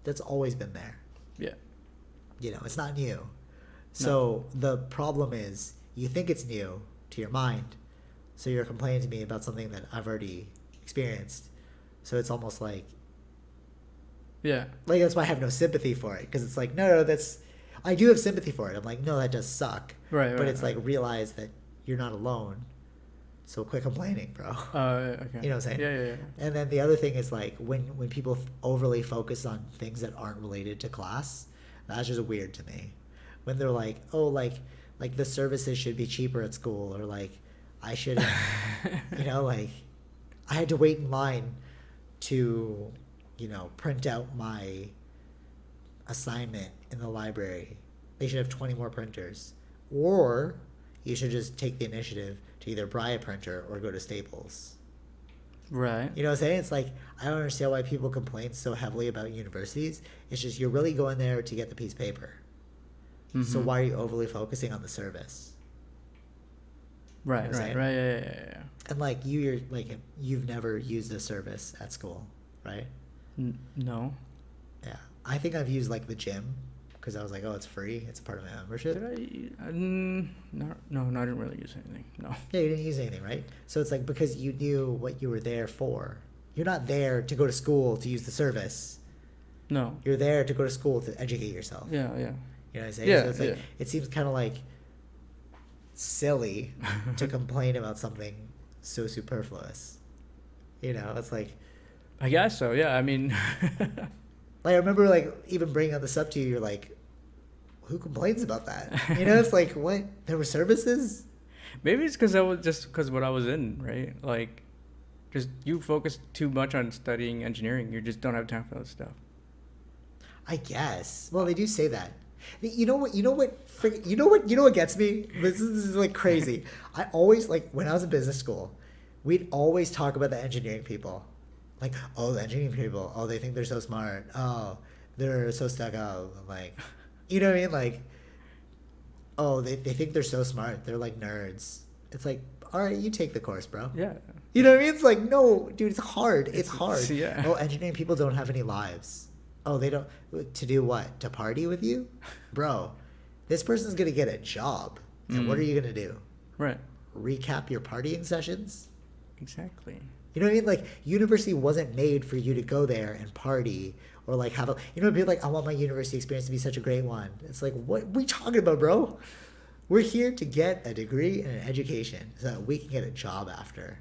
that's always been there. Yeah. You know, it's not new. So the problem is you think it's new to your mind. So you're complaining to me about something that I've already experienced. So it's almost like, Yeah. like, that's why I have no sympathy for it. Because it's like, no, I do have sympathy for it. I'm like, no, that does suck. Right. But right, it's right. like, realize that you're not alone. So quit complaining, bro. Okay. You know what I'm saying? Yeah. And then the other thing is like when people overly focus on things that aren't related to class, that's just weird to me. When they're like, oh, like the services should be cheaper at school, or like I should, you know, like I had to wait in line to, you know, print out my assignment in the library. They should have 20 more printers, or you should just take the initiative to either buy a printer or go to Staples. Right. You know what I'm saying? It's like, I don't understand why people complain so heavily about universities. It's just, you're really going there to get the piece of paper. Mm-hmm. So why are you overly focusing on the service? Right. You know what I'm Right. saying? Right. Yeah. And like you've never used a service at school, right? No. Yeah. I think I've used like the gym, because I was like, oh, it's free. It's a part of my membership. Did I? No, I didn't really use anything. No. Yeah, you didn't use anything, right? So it's like, because you knew what you were there for. You're not there to go to school to use the service. No. You're there to go to school to educate yourself. Yeah. You know what I'm saying? Yeah, So it's like, yeah. it seems kind of like silly to complain about something so superfluous. You know, it's like, I guess so. Yeah. I mean. I remember like even bringing up this up to you. You're like, who complains about that? You know, it's like, what? There were services? Maybe it's because what I was in, right? Like, just you focus too much on studying engineering. You just don't have time for that stuff. I guess. Well, they do say that. You know what gets me? This is like crazy. I always, like, when I was in business school, we'd always talk about the engineering people. Like, oh, the engineering people, oh, they think they're so smart. Oh, they're so stuck up. I'm like, you know what I mean? Like, oh, they think they're so smart. They're like nerds. It's like, all right, you take the course, bro. Yeah. You know what I mean? It's like, no, dude, it's hard. It's hard. Yeah. Oh, engineering people don't have any lives. Oh, they don't. To do what? To party with you? Bro, this person's going to get a job. And what are you going to do? Right. Recap your partying sessions? Exactly. You know what I mean? Like, university wasn't made for you to go there and party or like have a, you know, be like, I want my university experience to be such a great one. It's like, what are we talking about, bro? We're here to get a degree and an education so that we can get a job after.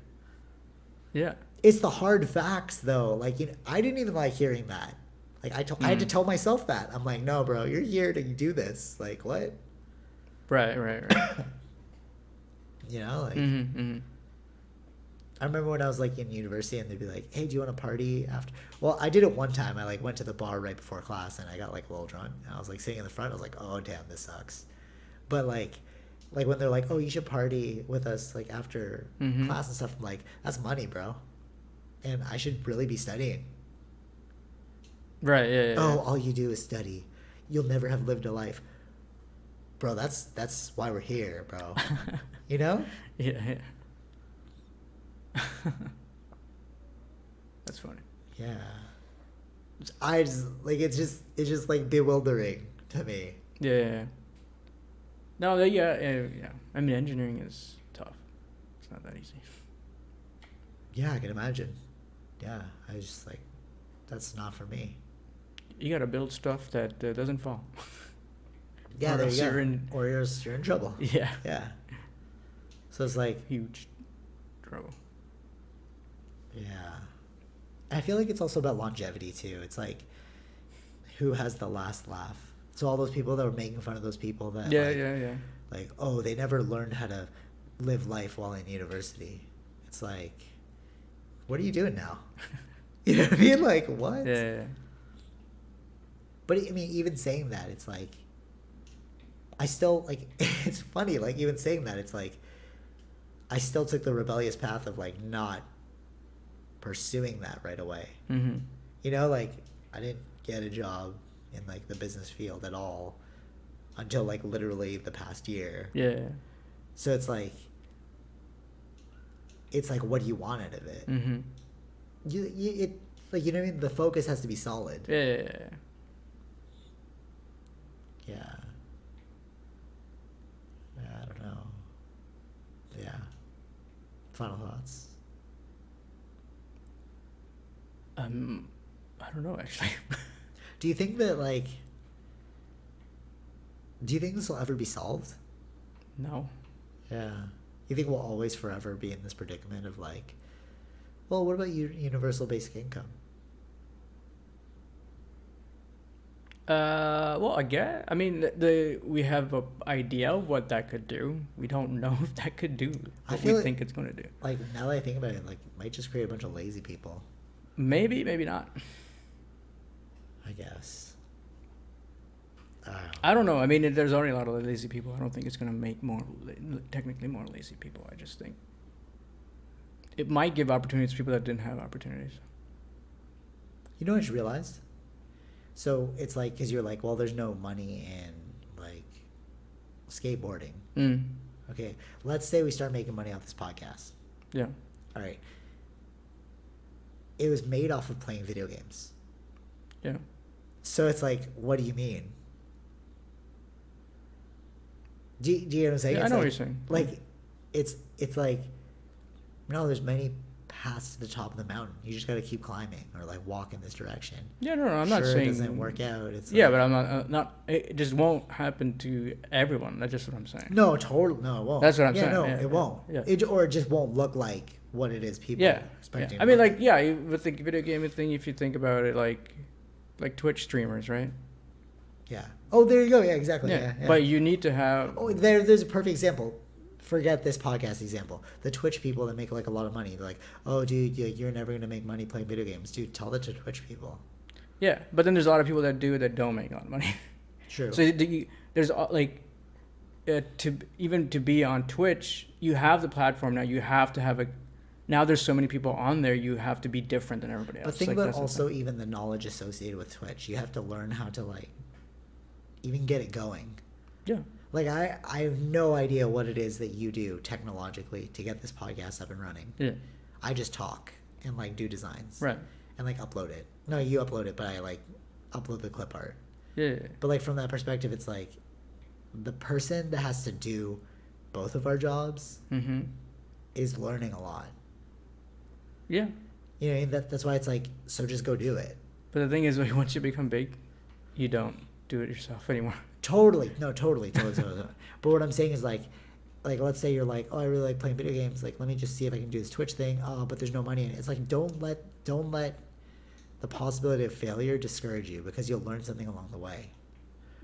Yeah. It's the hard facts, though. Like, you know, I didn't even like hearing that. Like, I had to tell myself that. I'm like, no, bro, you're here to do this. Like, what? Right. You know, like, Mm-hmm. I remember when I was like in university and they'd be like, hey, do you want to party after? Well, I did it one time. I like went to the bar right before class and I got like a little drunk and I was like sitting in the front. I was like, oh, damn, this sucks. But like when they're like, oh, you should party with us like after class and stuff, I'm like, that's money, bro. And I should really be studying. Right. Yeah. Oh, all you do is study. You'll never have lived a life. Bro, that's why we're here, bro. You know? Yeah. That's funny. Yeah. I just like it's just like bewildering to me. Yeah. No, yeah. I mean, engineering is tough. It's not that easy. Yeah, I can imagine. Yeah, I was just like, that's not for me. You gotta build stuff that doesn't fall. Yeah, Or there else you go. you're in- Or you're in trouble. Yeah. Yeah. So it's like, Huge trouble. yeah. I feel like it's also about longevity too. It's like, who has the last laugh? So all those people that were making fun of those people that Yeah. like, oh, they never learned how to live life while in university. It's like, what are you doing now? You know what I mean? Like, what? Yeah. But I mean, even saying that, it's like, I still, like, it's funny, like, even saying that, it's like, I still took the rebellious path of, like, not pursuing that right away. Mm-hmm. You know, like, I didn't get a job in, like, the business field at all until, like, literally the past year. Yeah. So it's like, what do you want out of it? Mm-hmm. Like, you know what I mean? The focus has to be solid. Yeah. Yeah. I don't know. Yeah. Final thoughts. I don't know actually. Do you think that do you think this will ever be solved? No. Yeah. You think we'll always forever be in this predicament of like, well, what about universal basic income? Well, I mean, we have an idea of what that could do. We don't know if that could do what we think it's going to do. Like, now that I think about it, like, it might just create a bunch of lazy people. Maybe not. I guess. I don't know. I mean, there's already a lot of lazy people. I don't think it's going to make technically more lazy people. I just think it might give opportunities to people that didn't have opportunities. You know what I just realized? So it's like, because you're like, well, there's no money in like skateboarding. Okay, let's say we start making money off this podcast. Yeah. All right. It was made off of playing video games. Yeah. So it's like, what do you mean? Do you know what I'm saying? Yeah, It's I know like, what you're saying. Like, it's like, no, there's many paths to the top of the mountain. You just got to keep climbing or like walk in this direction. Yeah, no, I'm not saying it doesn't work out. It's yeah, like, but I'm not. It just won't happen to everyone. That's just what I'm saying. no, totally, no, it won't. That's what I'm saying. No, Yeah, it won't. yeah. Or it just won't look like what it is people Yeah. expecting. I mean, like, yeah, with the video gaming thing, if you think about it, like Twitch streamers, right? yeah. Oh, there you go. Yeah, exactly. Yeah. Yeah. But you need to have. Oh, there's a perfect example. Forget this podcast example. The Twitch people that make like a lot of money. They're like, oh, dude, you're never gonna make money playing video games. Dude, tell that to Twitch people. Yeah, but then there's a lot of people that do that don't make a lot of money. True. So there's like to be on Twitch, you have the platform now. You have to have now there's so many people on there. You have to be different than everybody else. But think like, about also even the knowledge associated with Twitch. You have to learn how to like even get it going. Yeah. Like I have no idea what it is that you do technologically to get this podcast up and running. Yeah. I just talk and like do designs. Right. And like upload it. No, you upload it, but I like upload the clip art. Yeah. But like from that perspective, it's like the person that has to do both of our jobs Mm-hmm. is learning a lot. Yeah. You know, that's why it's like, so just go do it. But the thing is, like, once you become big, you don't do it yourself anymore. Totally. No, totally. But what I'm saying is like let's say you're like, oh, I really like playing video games. Like, let me just see if I can do this Twitch thing. Oh, but there's no money in it. It's like, don't let the possibility of failure discourage you, because you'll learn something along the way.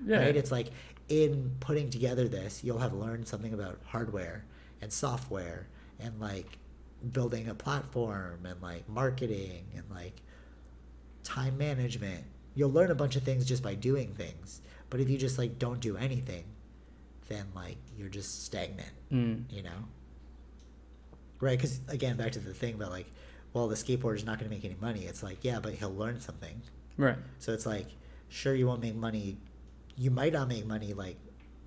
Yeah. Right? It's like in putting together this, you'll have learned something about hardware and software and like building a platform and like marketing and like time management. You'll learn a bunch of things just by doing things. But if you just like don't do anything, then like you're just stagnant, you know? Right? Because again, back to the thing about like, well, the skateboarder's not going to make any money. It's like, yeah, but he'll learn something. Right. So it's like, sure, you won't make money. You might not make money like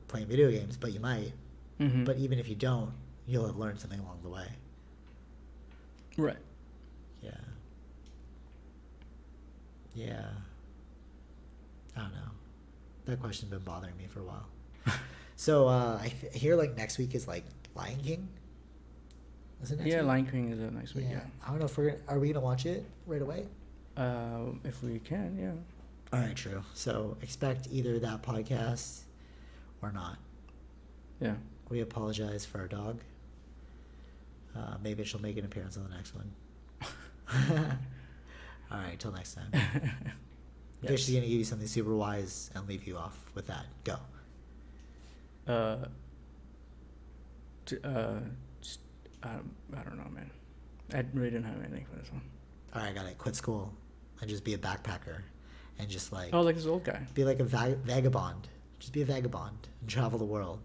playing video games, but you might. Mm-hmm. But even if you don't, you'll have learned something along the way. Right. Yeah. Yeah. I don't know. That question's been bothering me for a while. So I hear like next week is like Lion King. Is it next Yeah, week? Lion King is next week. Yeah. I don't know if are we gonna watch it right away? If we can, yeah. All right, true. So expect either that podcast or not. Yeah. We apologize for our dog. Maybe she'll make an appearance on the next one. All right, till next time. Yes. Vish is gonna give you something super wise and leave you off with that. Go. I don't know, man. I really didn't have anything for this one. All right, I got it. Quit school and just be a backpacker, and just like Oh, like this old guy. be like a vagabond. Just be a vagabond and travel the world,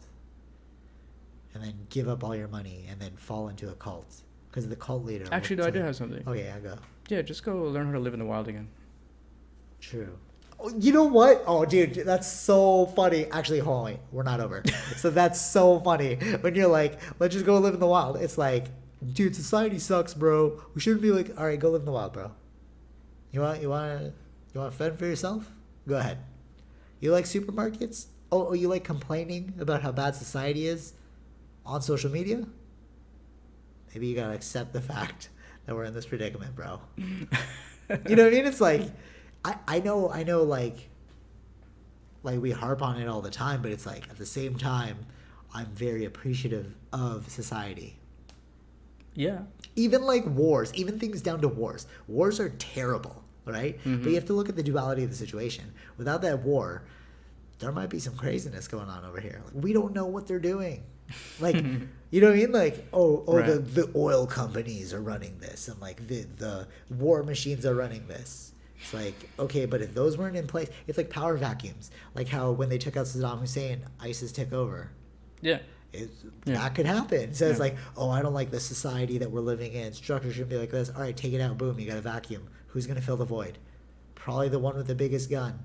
and then give up all your money and then fall into a cult, because the cult leader. Actually, no, I do have something. Okay, I go. Yeah, just go learn how to live in the wild again. True. Oh, you know what? Oh, dude, that's so funny. Actually, hold on, wait. We're not over. So that's so funny when you're like, let's just go live in the wild. It's like, dude, society sucks, bro. We shouldn't be like, all right, go live in the wild, bro. You want to fend for yourself? Go ahead. You like supermarkets? Oh, you like complaining about how bad society is on social media? Maybe you gotta accept the fact that we're in this predicament, bro. You know what I mean? It's like, I know, like we harp on it all the time, but it's like at the same time, I'm very appreciative of society. Yeah. Even like wars, even things down to wars. Wars are terrible, right? Mm-hmm. But you have to look at the duality of the situation. Without that war, there might be some craziness going on over here. Like, we don't know what they're doing. Like, you know what I mean? Like, Right. the oil companies are running this, and like the war machines are running this. It's like, okay, but if those weren't in place, it's like power vacuums. Like how when they took out Saddam Hussein, ISIS took over. Yeah. That could happen. So it's Yeah. like, oh, I don't like the society that we're living in. Structure shouldn't be like this. All right, take it out. Boom, you got a vacuum. Who's going to fill the void? Probably the one with the biggest gun.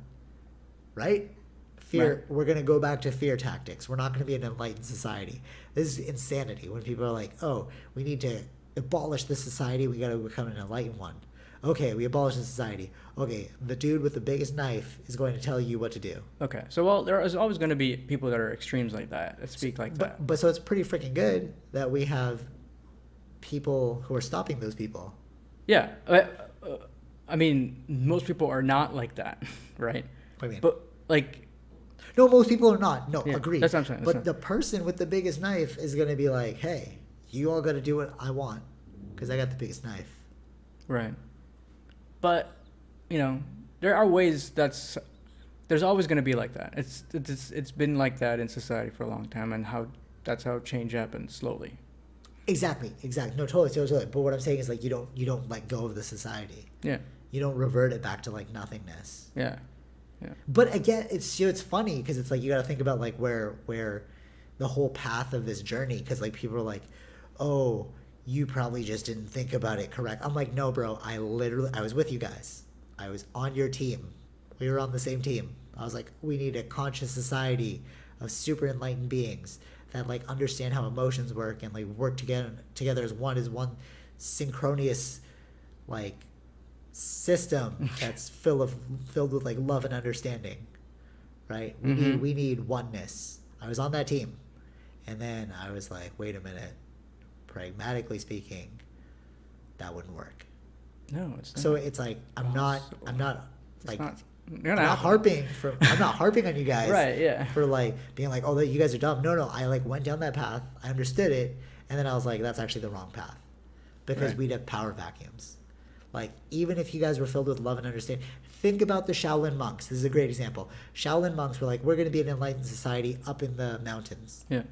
Right? Fear. Right. We're going to go back to fear tactics. We're not going to be an enlightened society. This is insanity when people are like, oh, we need to abolish this society. We got to become an enlightened one. Okay, we abolish the society. Okay, the dude with the biggest knife is going to tell you what to do. Okay. So, well, there is always going to be people that are extremes like that speak like that. But so it's pretty freaking good that we have people who are stopping those people. Yeah. I mean, most people are not like that, right? What do you mean? But, like, No, most people are not. No, Yeah, agreed. that's what I'm saying, But that's the person with the biggest knife is going to be like, hey, you all got to do what I want because I got the biggest knife. right. But, you know, there are ways there's always going to be like that. It's been like that in society for a long time, and that's how change happens slowly. Exactly. No, totally. But what I'm saying is like you don't let go of the society. Yeah. You don't revert it back to like nothingness. Yeah. Yeah. But again, it's funny because it's like you got to think about like where the whole path of this journey, because like people are like, oh, you probably just didn't think about it correct. I'm like, no, bro, I was with you guys. I was on your team. We were on the same team. I was like, we need a conscious society, of super enlightened beings that like understand how emotions work and like work together as one synchronous like system that's filled with like love and understanding, right? We need oneness. I was on that team, and then I was like, wait a minute, pragmatically speaking, that wouldn't work. No, it's not. So it's like I'm not like You're not harping on you guys, right? Yeah. For like being like, oh, you guys are dumb. No, I like went down that path. I understood it, and then I was like, that's actually the wrong path, because we'd have power vacuums. Like, even if you guys were filled with love and understanding, think about the Shaolin monks. This is a great example. Shaolin monks were like, we're going to be an enlightened society up in the mountains. Yeah.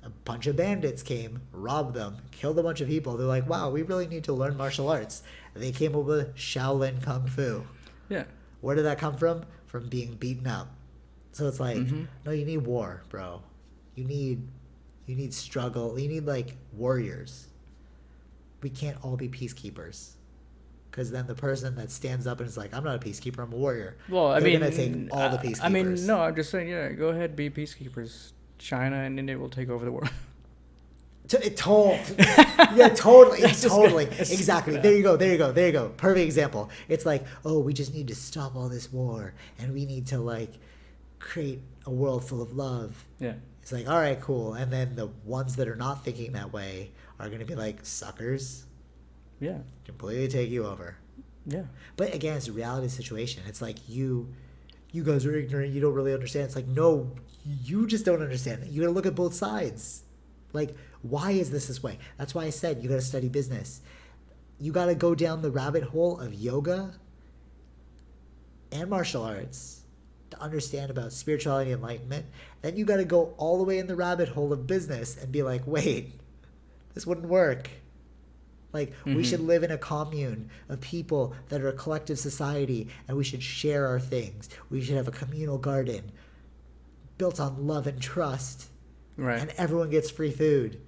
A bunch of bandits came, robbed them, killed a bunch of people. They're like, wow, we really need to learn martial arts. And they came up with Shaolin Kung Fu. Yeah. Where did that come from? From being beaten up. So it's like, no, you need war, bro. You need struggle. You need, like, warriors. We can't all be peacekeepers. Because then the person that stands up and is like, I'm not a peacekeeper, I'm a warrior. Well, They're going to take all the peacekeepers. I mean, no, I'm just saying, yeah, go ahead, be peacekeepers. China and India will take over the world. Totally. Exactly. There you go. Perfect example. It's like, oh, we just need to stop all this war, and we need to, like, create a world full of love. Yeah. It's like, all right, cool. And then the ones that are not thinking that way are going to be like, suckers. Yeah. Completely take you over. Yeah. But again, it's a reality situation. It's like, you guys are ignorant. You don't really understand. It's like, no, you just don't understand. You got to look at both sides. Like, why is this way? That's why I said you got to study business. You got to go down the rabbit hole of yoga and martial arts to understand about spirituality and enlightenment. Then you got to go all the way in the rabbit hole of business and be like, wait, this wouldn't work. Like, we should live in a commune of people that are a collective society, and we should share our things. We should have a communal garden built on love and trust. Right. And everyone gets free food.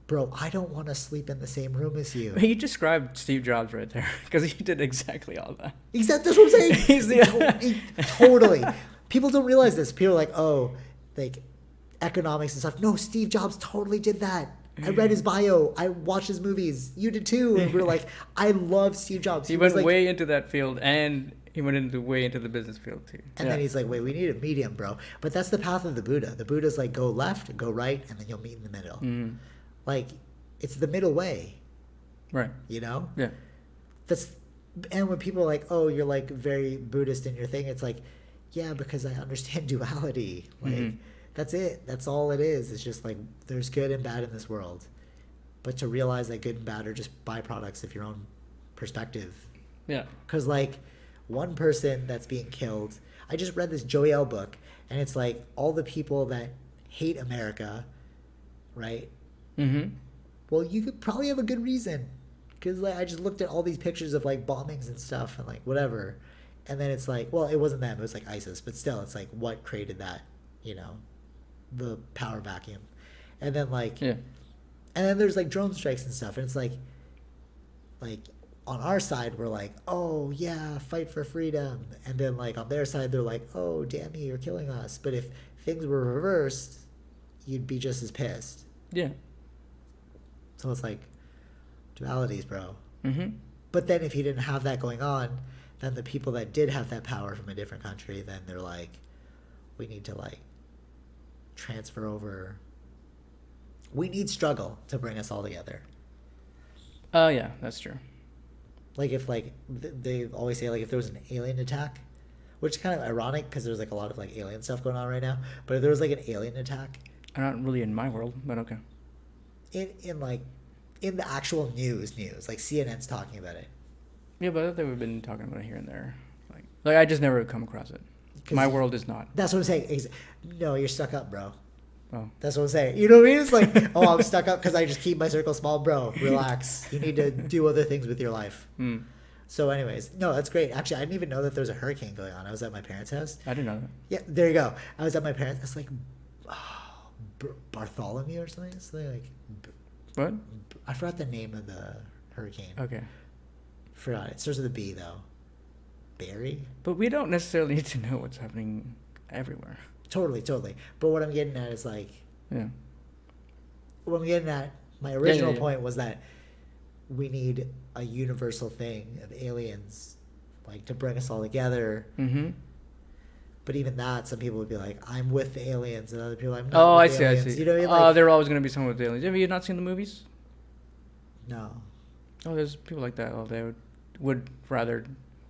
Bro, I don't want to sleep in the same room as you. You described Steve Jobs right there, because he did exactly all that. Exactly, that's what I'm saying. Totally. People don't realize this. People are like, oh, like economics and stuff. No, Steve Jobs totally did that. I read his bio. I watched his movies. You did too. And we're like, I love Steve Jobs. He went way into that field, and he went way into the business field too. And then he's like, wait, we need a medium, bro. But that's the path of the Buddha. The Buddha's like, go left, go right, and then you'll meet in the middle. Like, it's the middle way. Right. You know? Yeah. And when people are like, oh, you're like very Buddhist in your thing, it's like, yeah, because I understand duality. Like, that's it. That's all it is. It's just like, there's good and bad in this world. But to realize that good and bad are just byproducts of your own perspective. Yeah. Because, like, one person that's being killed, I just read this Joel book, and it's like all the people that hate America, right? Well, you could probably have a good reason. Because, like, I just looked at all these pictures of, like, bombings and stuff and, like, whatever. And then it's like, well, it wasn't them. It was, like, ISIS. But still, it's like, what created that, you know? The power vacuum. And then, like, and then there's, like, drone strikes and stuff. And it's like, on our side, we're like, oh, yeah, fight for freedom. And then, like, on their side, they're like, oh, damn you, you're killing us. But if things were reversed, you'd be just as pissed. Yeah. So it's like, dualities, bro. But then if you didn't have that going on, then the people that did have that power from a different country, then they're like, we need to, like, transfer over. We need struggle to bring us all together. Oh, yeah, that's true. Like, if, like, they always say, like, if there was an alien attack, which is kind of ironic because there's, like, a lot of, like, alien stuff going on right now. But if there was, like, an alien attack. Not really in my world, but okay. In the actual news, like, CNN's talking about it. Yeah, but they've been talking about it here and there. Like I just never come across it. My world is not. That's what I'm saying. No, you're stuck up, bro. Oh. That's what I'm saying. You know what I mean? It's like, oh, I'm stuck up because I just keep my circle small. Bro, relax. You need to do other things with your life. So anyways, no, that's great. Actually, I didn't even know that there was a hurricane going on. I was at my parents' house. I didn't know that. Yeah, there you go. I was at my parents'. It's like Bartholomew or something. It's like what? I forgot the name of the hurricane. Okay. Forgot it. It starts with a B though. Barry. But we don't necessarily need to know what's happening everywhere. Totally, totally. But what I'm getting at is like, Yeah. what I'm getting at, my original point was that we need a universal thing of aliens, like to bring us all together. Mm-hmm. But even that, some people would be like, "I'm with the aliens," and other people, "I'm Oh, not I with the see, I aliens." see. You know what I mean? Oh, Like, there are always going to be someone with aliens. Have you not seen the movies? no. Oh, there's people like that. Oh, they would rather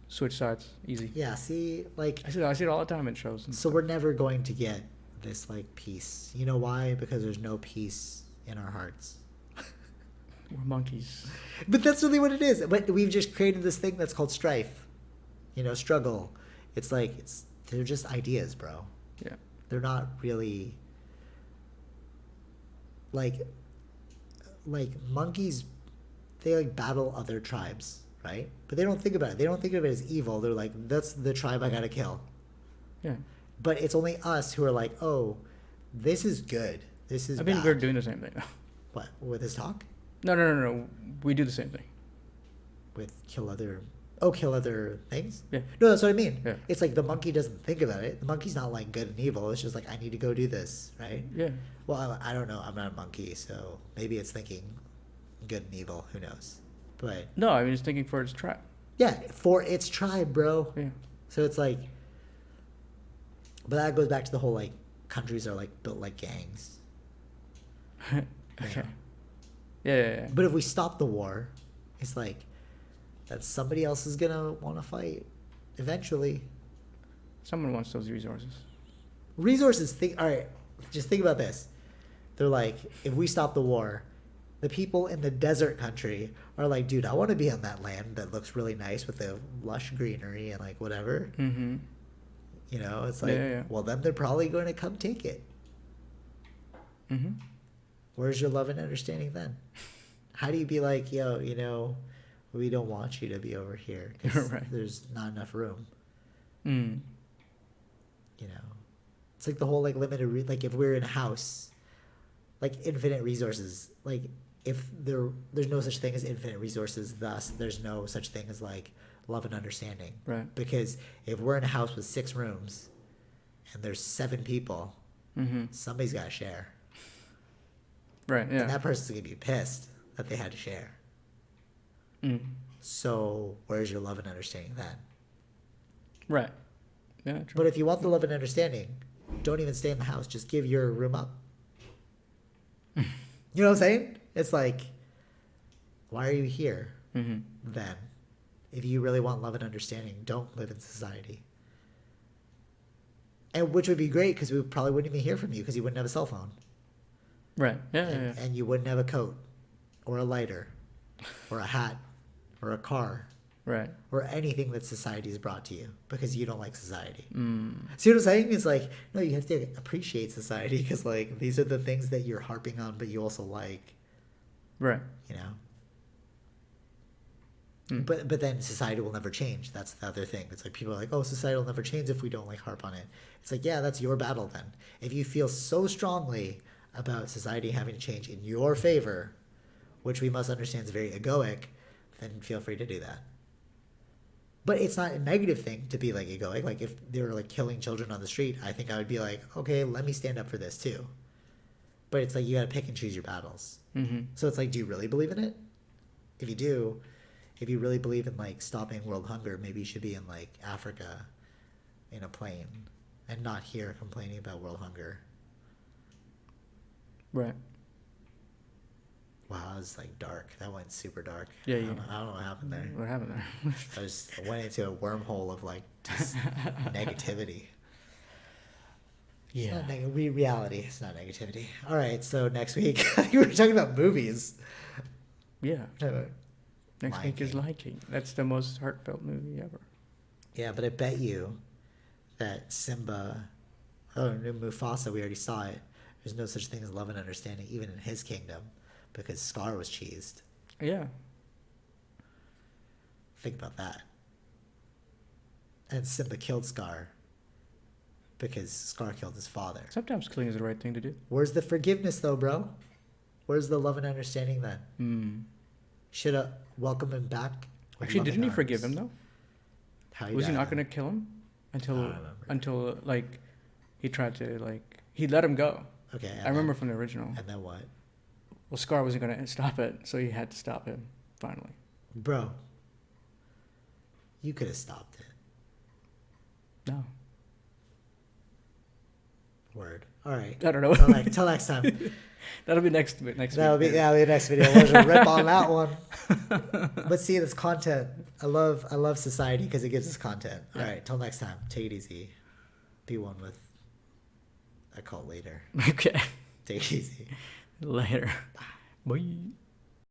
switch sides. Easy. Yeah. See, like, I see it all the time in shows. And so stuff. we're never going to get this like peace. You know why? Because there's no peace in our hearts. We're monkeys. But that's really what it is. But we've just created this thing that's called strife. You know, struggle. It's like they're just ideas, bro. Yeah. They're not really like monkeys. They like battle other tribes, right? But they don't think about it. They don't think of it as evil. They're like, that's the tribe I gotta kill. Yeah. But it's only us who are like, oh, this is good. This is I mean, bad. we're doing the same thing now. What, with his talk? No. We do the same thing. With kill other things? Yeah. No, that's what I mean. Yeah. It's like the monkey doesn't think about it. The monkey's not like good and evil. It's just like, I need to go do this, right? Yeah. Well, I don't know. I'm not a monkey, so maybe it's thinking good and evil. Who knows? But No, I mean, it's thinking for its trap. yeah, for its tribe, bro. Yeah. So it's like, but that goes back to the whole like countries are like built like gangs. Okay. know? Yeah. But if we stop the war, it's like that somebody else is gonna want to fight eventually. Someone wants those resources. Resources. All right, just think about this. They're like, if we stop the war, the people in the desert country are like, dude, I want to be on that land that looks really nice with the lush greenery and like whatever. Mm-hmm. You know, it's like, well, then they're probably going to come take it. Mm-hmm. Where's your love and understanding then? How do you be like, yo, you know, we don't want you to be over here because Right. there's not enough room. Mm. You know, it's like the whole like limited, like if we're in a house, like infinite resources, like if there's no such thing as infinite resources, thus there's no such thing as like love and understanding. Right. Because if we're in a house with 6 rooms and there's 7 people, Mm-hmm. somebody's got to share. Right. Yeah. And that person's going to be pissed that they had to share. Mm. So where's your love and understanding then? Right. Yeah. True. But if you want the love and understanding, don't even stay in the house. Just give your room up. You know what I'm saying? It's like, why are you here Mm-hmm. then? If you really want love and understanding, don't live in society. And which would be great because we probably wouldn't even hear from you because you wouldn't have a cell phone. Right. Yeah. And you wouldn't have a coat or a lighter or a hat or a car Right. or anything that society has brought to you because you don't like society. Mm. See what I'm saying? It's like, no, you have to appreciate society because like these are the things that you're harping on, but you also like, Right. you know. Mm. But then society will never change. That's the other thing. It's like people are like, oh, society will never change if we don't like harp on it. It's like, yeah, that's your battle then. If you feel so strongly about society having to change in your favor, which we must understand is very egoic, then feel free to do that. But it's not a negative thing to be like egoic. Like if they were like killing children on the street, I think I would be like, okay, let me stand up for this too. But it's like you got to pick and choose your battles. Mm-hmm. So it's like, do you really believe in it? If you do, if you really believe in like stopping world hunger, maybe you should be in like Africa in a plane and not here complaining about world hunger. Right. Wow, that was like dark. That went super dark. Yeah, I don't know what happened there. What happened there? I just went into a wormhole of like just negativity. Yeah. It's not reality. It's not negativity. All right, so next week we were talking about movies. Yeah. Next Lion week is King. Lion King. That's the most heartfelt movie ever. Yeah, but I bet you that Simba, Mufasa, we already saw it. There's no such thing as love and understanding, even in his kingdom, because Scar was cheesed. Yeah. Think about that. And Simba killed Scar because Scar killed his father. Sometimes killing is the right thing to do. Where's the forgiveness, though, bro? Where's the love and understanding then? Mm. Should have welcomed him back. with Actually, loving didn't he arms. forgive him though? How Was he died not then? going to kill him I don't remember. until like he tried to like he let him go. Okay. I remember from the original. And then what? Well, Scar wasn't gonna stop it, so he had to stop him finally. Bro, you could have stopped it. No, Word. All right. I don't know. Till next time. That'll be next. That'll be the next video. We'll rip on that one. But see, it's content. I love society because it gives us content. All right. Till next time. Take it easy. Be one with a cult later. Okay. Take it easy. Later. Bye.